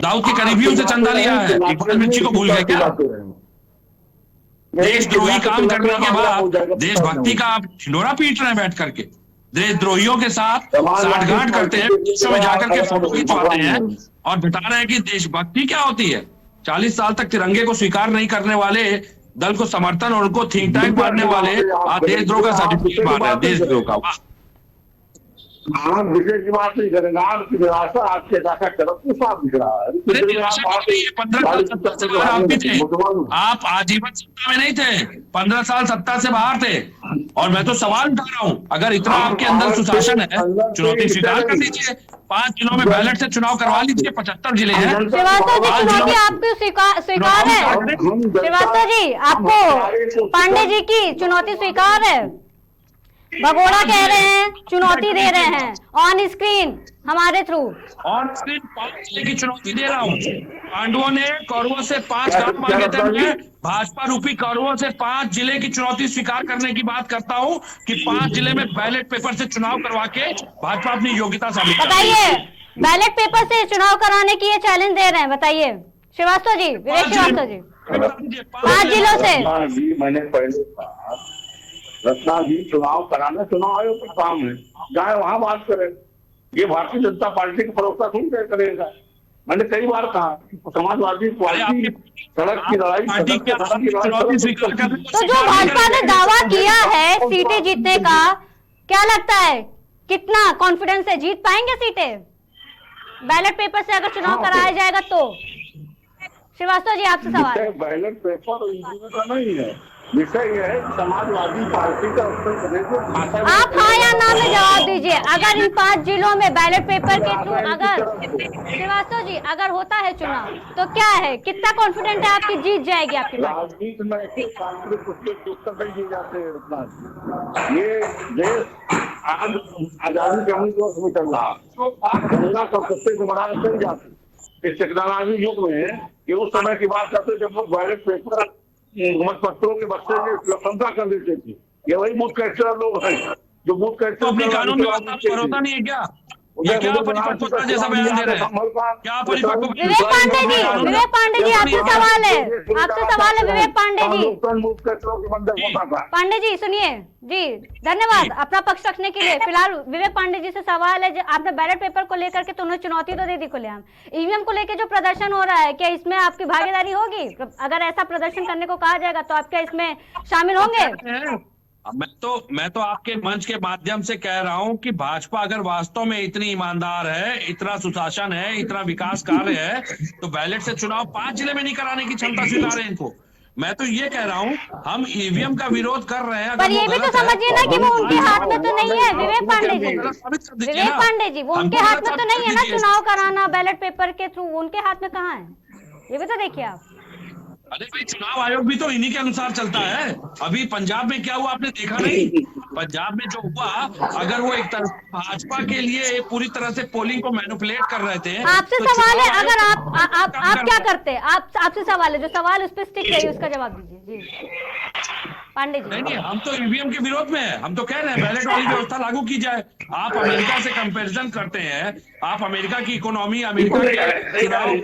दाऊद के करीबियों से चंदा लिया है। इकबाल मिर्ची को भूल गए क्या? देशद्रोही काम करने के बाद देशभक्ति का आप ढिंढोरा पीट रहे हैं बैठ करके। देशद्रोहियों के साथ साठगांठ करते हैं, विदेशों में जाकर के फोटो खिंचवाते हैं और बता रहे हैं कि देशभक्ति क्या होती है। 40 साल तक तिरंगे को स्वीकार नहीं करने वाले दल को समर्थन और उनको थिंक टैंक मारने वाले आज देशद्रोह का सर्टिफिकेट मार रहे हैं। देशद्रोह का विषय की बात नहीं करेंगे। आपकी निराशा आपके साथ साफ दिख रहा है। 15 साल से बाहर आप भी थे, आप आजीवन सत्ता में नहीं थे, 15 साल सत्ता से बाहर थे। और मैं तो सवाल उठा रहा हूँ, अगर इतना आपके अंदर सुशासन है, चुनौती स्वीकार कर लीजिए। 5 जिलों में बैलेट से चुनाव करवा लीजिए, 75 जिले हैं। श्रीवास्तव जी चुनौती आपको स्वीकार है? श्रीवास्तव जी आपको पांडे जी की चुनौती स्वीकार है? भगोड़ा कह रहे हैं, चुनौती दे रहे हैं ऑन स्क्रीन हमारे थ्रू। ऑन स्क्रीन 5 जिले की चुनौती दे रहा हूँ। पांडवों ने कौरवों से 5 काम मांगे थे। मैं भाजपा रूपी कौरवों से 5 जिले की चुनौती स्वीकार करने की बात करता हूँ कि 5 जिले में बैलेट पेपर से चुनाव करवा के भाजपा अपनी योग्यता साबित करे। बताइए, बैलेट पेपर से चुनाव कराने की ये चैलेंज दे रहे हैं, बताइए श्रीवास्तव जी, विवेक श्रीवास्तव जी। 5 जिलों से। रत्ना जी, मैंने पहले कहा, रत्ना जी चुनाव कराना चुनाव आयोग का काम है, जाए वहां बात करें। ये भारतीय जनता पार्टी का प्रवक्ता थोड़ी तय करेगा। मैंने कई बार कहा कि समाजवादी पार्टी सड़क की लड़ाई, पार्टी सड़क की लड़ाई स्वीकार कर तो जो भाजपा ने दावा किया है सीटें जीतने का, क्या लगता है कितना कॉन्फिडेंस है, जीत पाएंगे सीटें बैलेट पेपर से अगर चुनाव कराया जाएगा तो? श्रीवास्तव जी आपसे सवाल है। बैलेट पेपर का नहीं है, विषय यह है समाजवादी पार्टी का उत्तर प्रदेश में खाता। आप हाँ या ना में जवाब दीजिए। अगर इन 5 जिलों में बैलेट पेपर के थ्रू अगर श्रीवास्तव जी अगर होता है चुनाव तो क्या है, कितना कॉन्फिडेंट है आपकी जीत जाएगी आपकी पार्टी? राजनीति में ऐसे सांस्कृतिक उत्तर नहीं दिए जाते हैं। ये देश आज आजादी के अमृत वर्ष में चल रहा है, गंगा कलकत्ते को बनाने चल जाते। इस टेक्नोलॉजी युग में ये उस समय की बात करते जब लोग बैलेट पेपर मत पत्रों के बक्से में स्वतंत्रता कर देते थे। ये वही बूथ कैप्चर लोग हैं जो बूथ कैप्चर अपनी कानून व्यवस्था पर भरोसा नहीं है क्या? ये क्या परिपक्वता जैसा बयान दे रहे हैं? क्या परिपक्व? विवेक पांडे जी आपसे सवाल है, विवेक पांडे जी। पांडे जी सुनिए जी, धन्यवाद अपना पक्ष रखने के लिए। फिलहाल विवेक पांडे जी से सवाल है, आपने बैलेट पेपर को लेकर के तो उन्हें चुनौती तो दे दी खुलेआम, ईवीएम को लेकर जो प्रदर्शन हो रहा है क्या इसमें आपकी भागीदारी होगी? अगर ऐसा प्रदर्शन करने को कहा जाएगा तो आप क्या इसमें शामिल होंगे? मैं तो आपके मंच के माध्यम से कह रहा हूं कि भाजपा अगर वास्तव में इतनी ईमानदार है, इतना सुशासन है, इतना विकास कार्य है, तो बैलेट से चुनाव 5 जिले में नहीं कराने की क्षमता स्वीकार है इनको। मैं तो ये कह रहा हूं, हम ईवीएम का विरोध कर रहे हैं, पर ये भी तो समझिए ना कि वो उनके हाथ में तो नहीं है। विवेक पांडे जी वो उनके हाथ में तो नहीं है ना चुनाव कराना बैलेट पेपर के थ्रू, उनके हाथ में कहाँ है, ये भी तो देखिए आप। अरे भाई चुनाव आयोग भी तो इन्हीं के अनुसार चलता है। अभी पंजाब में क्या हुआ आपने देखा नहीं? पंजाब में जो हुआ, अगर वो एक तरफ भाजपा के लिए पूरी तरह से पोलिंग को मैनिपुलेट कर रहे थे। आपसे तो सवाल है, अगर आप क्या करते हैं? आपसे सवाल है, जो सवाल उस पर स्टिक रही उसका जवाब दीजिए जी पांडे जी। नहीं, हम तो ईवीएम के विरोध में है। हम तो कह रहे हैं बैलेट वाली व्यवस्था लागू की जाए। आप अमेरिका से कंपैरिजन करते हैं, आप अमेरिका की इकोनॉमी, अमेरिका के चुनाव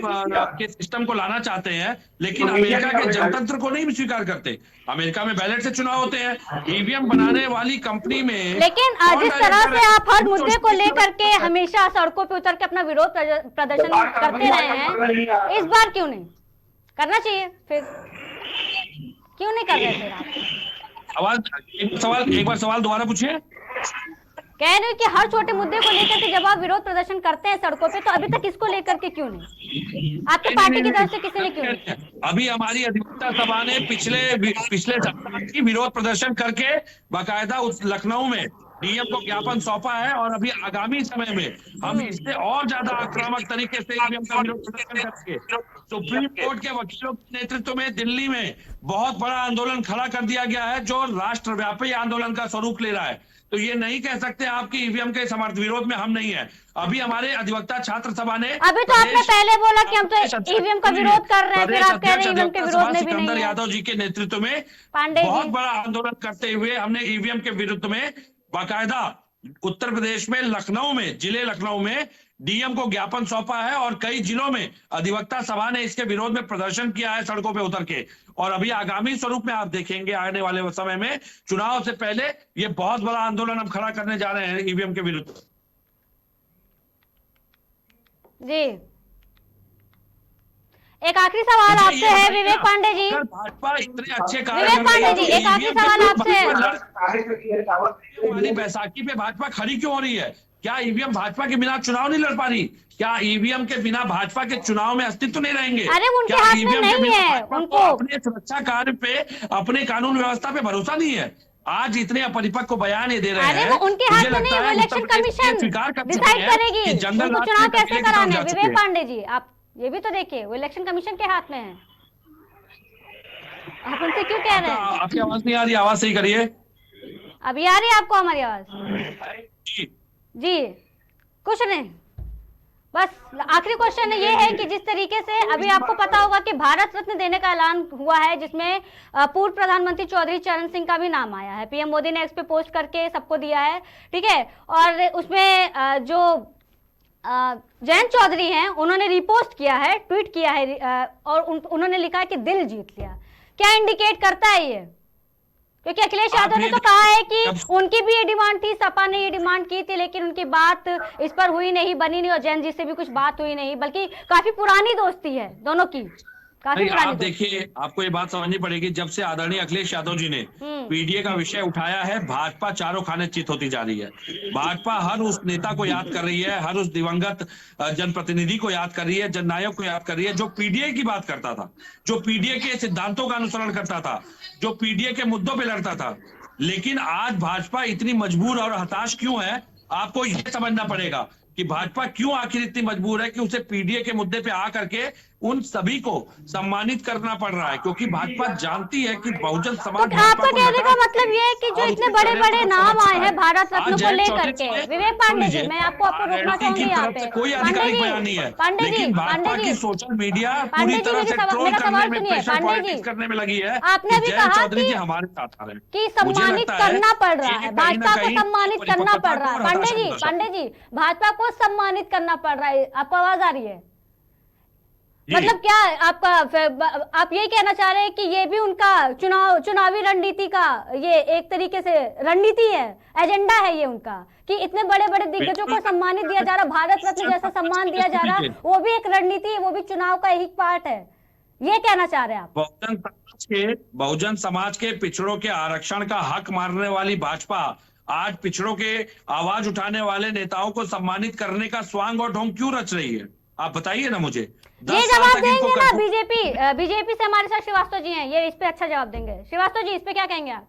के सिस्टम को लाना चाहते हैं, लेकिन अमेरिका के जनतंत्र को नहीं स्वीकार करते। अमेरिका में बैलेट से चुनाव होते हैं, ईवीएम बनाने वाली कंपनी में। लेकिन जिस तरह से आप हर मुद्दे को लेकर के हमेशा सड़कों पे उतर के अपना विरोध प्रदर्शन करते रहे हैं, इस बार क्यों नहीं करना चाहिए? फिर क्यों नहीं कर रहे थे आप? एक बार सवाल दोबारा पूछिए। कह रहे कि हर छोटे मुद्दे को लेकर के जब आप विरोध प्रदर्शन करते हैं सड़कों पे, तो अभी तक इसको लेकर के क्यों नहीं? आपकी पार्टी की तरफ से किसी ने क्यों नहीं? अभी हमारी अधिवक्ता सभा ने पिछले सप्ताह की विरोध प्रदर्शन करके बाकायदा उस लखनऊ में डीएम को ज्ञापन सौंपा है, और अभी आगामी समय में हम इससे और ज्यादा आक्रामक तरीके से ईवीएम का विरोध प्रदर्शन करेंगे। सुप्रीम कोर्ट के वकीलों के नेतृत्व में दिल्ली में बहुत बड़ा आंदोलन खड़ा कर दिया गया है, जो राष्ट्रव्यापी आंदोलन का स्वरूप ले रहा है। तो ये नहीं कह सकते आपकी ईवीएम के समर्थ विरोध में हम नहीं है। अभी हमारे अधिवक्ता छात्र सभा ने, अभी तो आपने पहले बोला कि हम तो ईवीएम का विरोध कर रहे हैं, फिर आप कह रहे हैं ईवीएम के विरोध में भी नहीं है। यादव जी के नेतृत्व में पांडे बहुत बड़ा आंदोलन करते हुए हमने ईवीएम के विरुद्ध में बाकायदा उत्तर प्रदेश में लखनऊ में, जिले लखनऊ में डीएम को ज्ञापन सौंपा है, और कई जिलों में अधिवक्ता सभा ने इसके विरोध में प्रदर्शन किया है सड़कों पे उतर के। और अभी आगामी स्वरूप में आप देखेंगे आने वाले समय में, चुनाव से पहले ये बहुत बड़ा आंदोलन हम खड़ा करने जा रहे हैं ईवीएम के विरुद्ध। जी एक आखिरी सवाल आपसे है विवेक पांडे जी। भाजपा इतने अच्छे विवेक पांडे जी एक आखिरी सवाल आपसे है, बैसाखी पे भाजपा खड़ी क्यों हो रही है? क्या ईवीएम भाजपा के बिना चुनाव नहीं लड़ पा रही? क्या ईवीएम के बिना भाजपा के चुनाव में अस्तित्व नहीं रहेंगे? अरे उनके हाथ में नहीं है, उनको अपने सुरक्षा कार्य पे, अपने कानून व्यवस्था पे भरोसा नहीं है। आज इतने अपरिपक्व बयान ये दे रहे हैं। अरे उनके हाथ में नहीं, वो इलेक्शन कमीशन डिसाइड करेगी चुनाव कैसे कराने। विवेक पांडे जी आप ये भी तो देखिए, वो इलेक्शन कमीशन के हाथ में है, आप उनसे क्यों कह रहे हैं? आपकी आवाज नहीं आ रही, आवाज सही करिए। अभी आ रही है आपको हमारी आवाज? जी कुछ नहीं, बस आखिरी क्वेश्चन ये है कि जिस तरीके से अभी आपको पता होगा कि भारत रत्न देने का ऐलान हुआ है, जिसमें पूर्व प्रधानमंत्री चौधरी चरण सिंह का भी नाम आया है। पीएम मोदी ने एक्स पे पोस्ट करके सबको दिया है, ठीक है। और उसमें जो जयंत चौधरी हैं, उन्होंने रिपोस्ट किया है, ट्वीट किया है और उन्होंने लिखा है कि दिल जीत लिया। क्या इंडिकेट करता है ये? क्योंकि अखिलेश यादव ने तो कहा है कि उनकी भी ये डिमांड थी, सपा ने ये डिमांड की थी, लेकिन उनकी बात इस पर हुई नहीं, बनी नहीं, और जयंत जी से भी कुछ बात हुई नहीं, बल्कि काफी पुरानी दोस्ती है दोनों की, काफी पुरानी। आप देखिए, आपको ये बात समझनी पड़ेगी, जब से आदरणीय अखिलेश यादव जी ने पीडीए का विषय उठाया है, भाजपा चारों खाने चित होती जा रही है। भाजपा हर उस नेता को याद कर रही है, हर उस दिवंगत जनप्रतिनिधि को याद कर रही है, जननायक को याद कर रही है, जो पीडीए की बात करता था, जो पीडीए के सिद्धांतों का अनुसरण करता था, जो पीडीए के मुद्दों पर लड़ता था। लेकिन आज भाजपा इतनी मजबूर और हताश क्यों है, आपको ये समझना पड़ेगा कि भाजपा क्यों आखिर इतनी मजबूर है कि उसे पीडीए के मुद्दे पे आकर के उन सभी को सम्मानित करना पड़ रहा है, क्योंकि भाजपा जानती है कि बहुजन समाज। तो आपका कहने का मतलब ये है कि जो इतने बड़े बड़े नाम आए हैं भारत रत्न को लेकर के, विवेक पांडे जी, मैं आपको रोकना चाहूंगी यहाँ पे। कोई आधिकारिक बयान नहीं है, लेकिन भाजपा की सोशल मीडिया पूरी तरह से ट्रोल करने में, प्रेशर पॉलिटिक्स करने में लगी है। आपने भी कहा चौधरी जी हमारे साथ आ रहे हैं कि सम्मानित करना पड़ रहा है, भाजपा को सम्मानित करना पड़ रहा है। पांडे जी, भाजपा को सम्मानित करना पड़ रहा है, आपको आवाज आ रही है? मतलब क्या आपका, आप यही कहना चाह रहे हैं कि ये भी उनका चुनावी रणनीति का ये एक तरीके से रणनीति है, एजेंडा है ये उनका, कि इतने बड़े बड़े दिग्गजों को सम्मानित दिया जा रहा, भारत रत्न जैसा सम्मान दिया जा रहा, वो भी एक रणनीति है, वो भी चुनाव का एक पार्ट है, ये कहना चाह रहे हैं आप? बहुजन समाज के पिछड़ों के आरक्षण का हक मारने वाली भाजपा आज पिछड़ों के आवाज उठाने वाले नेताओं को सम्मानित करने का स्वांग और ढोंग क्यों रच रही है? आप बताइए ना मुझे। ये जवाब देंगे ना बीजेपी से हमारे साथ श्रीवास्तव जी हैं, ये इस पे अच्छा जवाब देंगे। श्रीवास्तव जी, इस पे क्या कहेंगे आप?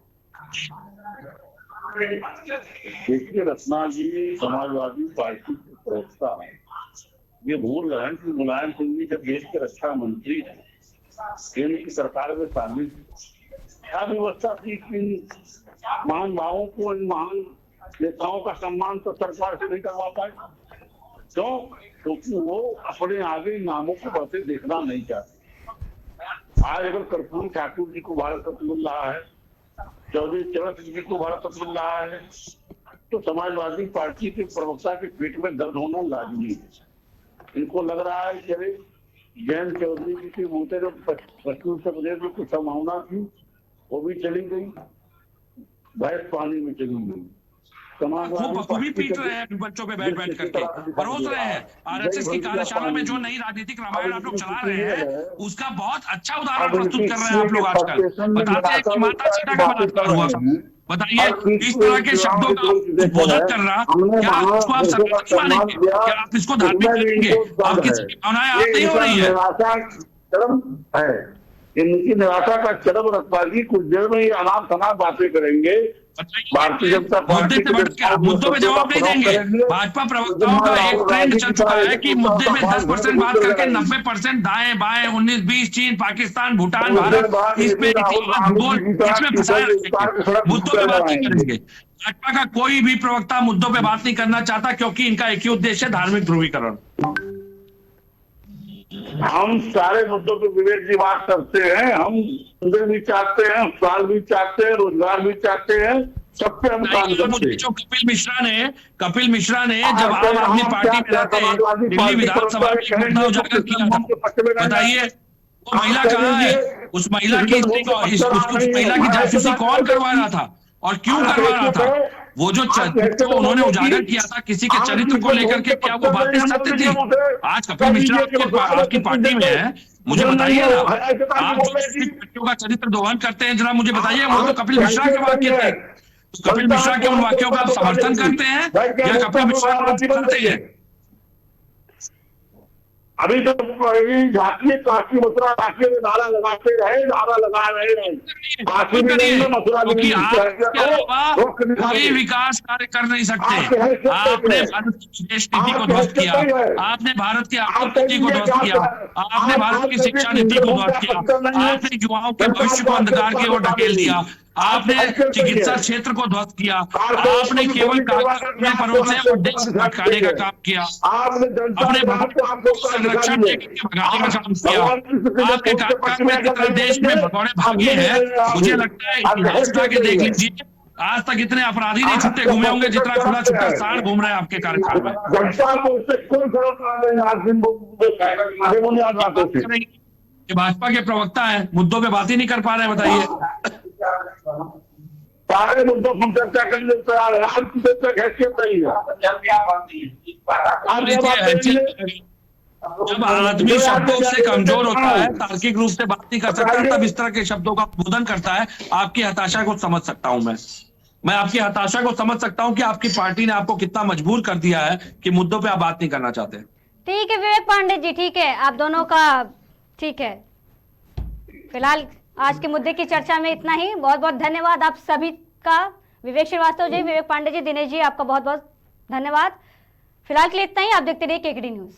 देखिए, रत्ना जी समाजवादी पार्टी के प्रवक्ता है, ये भूल रहे हैं कि मुलायम सिंह जी जब देश के रक्षा मंत्री थे, केंद्र की सरकार में शामिल, क्या व्यवस्था थी कि महान भावों को, इन महान नेताओं का सम्मान तो सरकार से नहीं करवा पाए? क्यों? क्योंकि वो अपने आगे नामों को बढ़ते देखना नहीं चाहते। आज अगर कर्पूरी ठाकुर जी को भारत रत्न मिल रहा है, चौधरी चरण सिंह जी को भारत रत्न मिल रहा है, तो समाजवादी पार्टी के प्रवक्ता के पेट में दर्द होना लाजमी है। इनको लग रहा है कि अरे जयंत चौधरी जी के मुंह जो पश्चिम उत्तर प्रदेश में कुछ संभावना थी, वो भी चली गई, भैंस पानी में चली गई। भी पीट रहे हैं बच्चों पे बैठ करके, परोस रहे हैं। आरएसएस की कार्यशाला में जो नई राजनीतिक रामायण आप लोग चला रहे हैं, उसका बहुत अच्छा उदाहरण प्रस्तुत कर रहे हैं आप लोग आजकल। बताते हैं कि माता सीता का बलात्कार हुआ। बताइए, इस तरह के शब्दों का उद्बोधन कर रहा, क्या उसको आप सर्वोच्च मानेंगे? क्या आप इसको धार्मिक करेंगे? आप किसी की भावनाएं आप नहीं हो रही है? इनकी निराशा का चरम रखवाली, कुछ देर में ये अनाप शनाप बातें करेंगे। भारतीय जनता पार्टी मुद्दों पे जवाब नहीं देंगे। भाजपा प्रवक्ताओं का एक ट्रेंड चल चुका है कि मुद्दे पे 10% बात करके 90% दाएं बाएं, 19-20 चीन, पाकिस्तान, भूटान, भारत, इसमें फंसाए रखेंगे, मुद्दों पे बात नहीं करेंगे। भाजपा का कोई भी प्रवक्ता मुद्दों पे बात नहीं करना चाहता, क्योंकि इनका एक ही उद्देश्य है, धार्मिक ध्रुवीकरण। हम सारे मुद्दों पे विवेक जी बात करते हैं, हम सुंदर भी चाहते हैं, स्वाल भी चाहते हैं, रोजगार भी चाहते हैं, सब पे हम काम करते हैं। जो कपिल मिश्रा ने जब आम आदमी पार्टी में रहते दिल्ली विधानसभा में मुद्दा उजागर किया था, बताइए वो महिला कहाँ है? उस महिला की जासूसी कौन करवा रहा था और क्यों करवा रहा था? वो जो उन्होंने उजागर किया था किसी के चरित्र को लेकर के, क्या वो बातें सत्य थी? आज कपिल मिश्रा आपकी पार्टी में है, मुझे बताइए ना, आप जो व्यक्तियों का चरित्र दोहन करते हैं, जरा मुझे बताइए, वो तो कपिल मिश्रा के वाक्य थे। तो कपिल मिश्रा के उन वाक्यों का आप समर्थन करते हैं या कपिल मिश्रा को करते हैं? अभी तो झांकी काशी मथुरा काशी में नारा लगाते रहे, नारा लगा रहे हैं, काशी में नहीं, मथुरा में नहीं। कोई विकास कार्य कर नहीं सकते। आपने भारत की विदेश नीति को ध्वस्त किया, आपने भारत की आर्थिक नीति को ध्वस्त किया, आपने भारत की शिक्षा नीति को ध्वस्त किया, आपने युवाओं के भविष्य को अंधकार की ओर ढकेल दिया, आपने चिकित्सा क्षेत्र को ध्वस्त किया, आपने केवल भरोसे और देश भटकाने का काम किया, अपने संरक्षण भगाने का काम किया। आपके कार्यकाल में कितना देश में भगौड़े भागे हैं, मुझे लगता है इतिहास उठा के देख लीजिए। आज तक इतने अपराधी नहीं छुट्टे घूमे होंगे जितना छुड़ा छुट्टा सांड घूम रहे हैं आपके कार्यकाल में। जनता को उससे कोई फर्क नहीं है। आज दिन बेबुनियाद बातों से ये भाजपा के प्रवक्ता हैं, मुद्दों पे बात ही नहीं कर पा रहे, बताइए। सारे मुद्दों की चर्चा करने को तैयार है। आज की चर्चा हैसियत नहीं है। और देखिए, जब आदमी शब्दों से कमजोर होता है, तार्किक रूप से बात नहीं कर सकता, तब इस तरह के शब्दों का बोधन करता है। आपकी हताशा को समझ सकता हूं मैं आपकी हताशा को समझ सकता हूं कि आपकी पार्टी ने आपको कितना मजबूर कर दिया है कि मुद्दों पे आप बात नहीं करना चाहते। ठीक है विवेक पांडे जी, ठीक है, आप दोनों का ठीक है। फिलहाल आज के मुद्दे की चर्चा में इतना ही। बहुत बहुत धन्यवाद आप सभी का। विवेक श्रीवास्तव जी, विवेक पांडे जी, दिनेश जी, आपका बहुत बहुत धन्यवाद। फिलहाल के लिए इतना ही। आप देखते रहिए केकेडी न्यूज।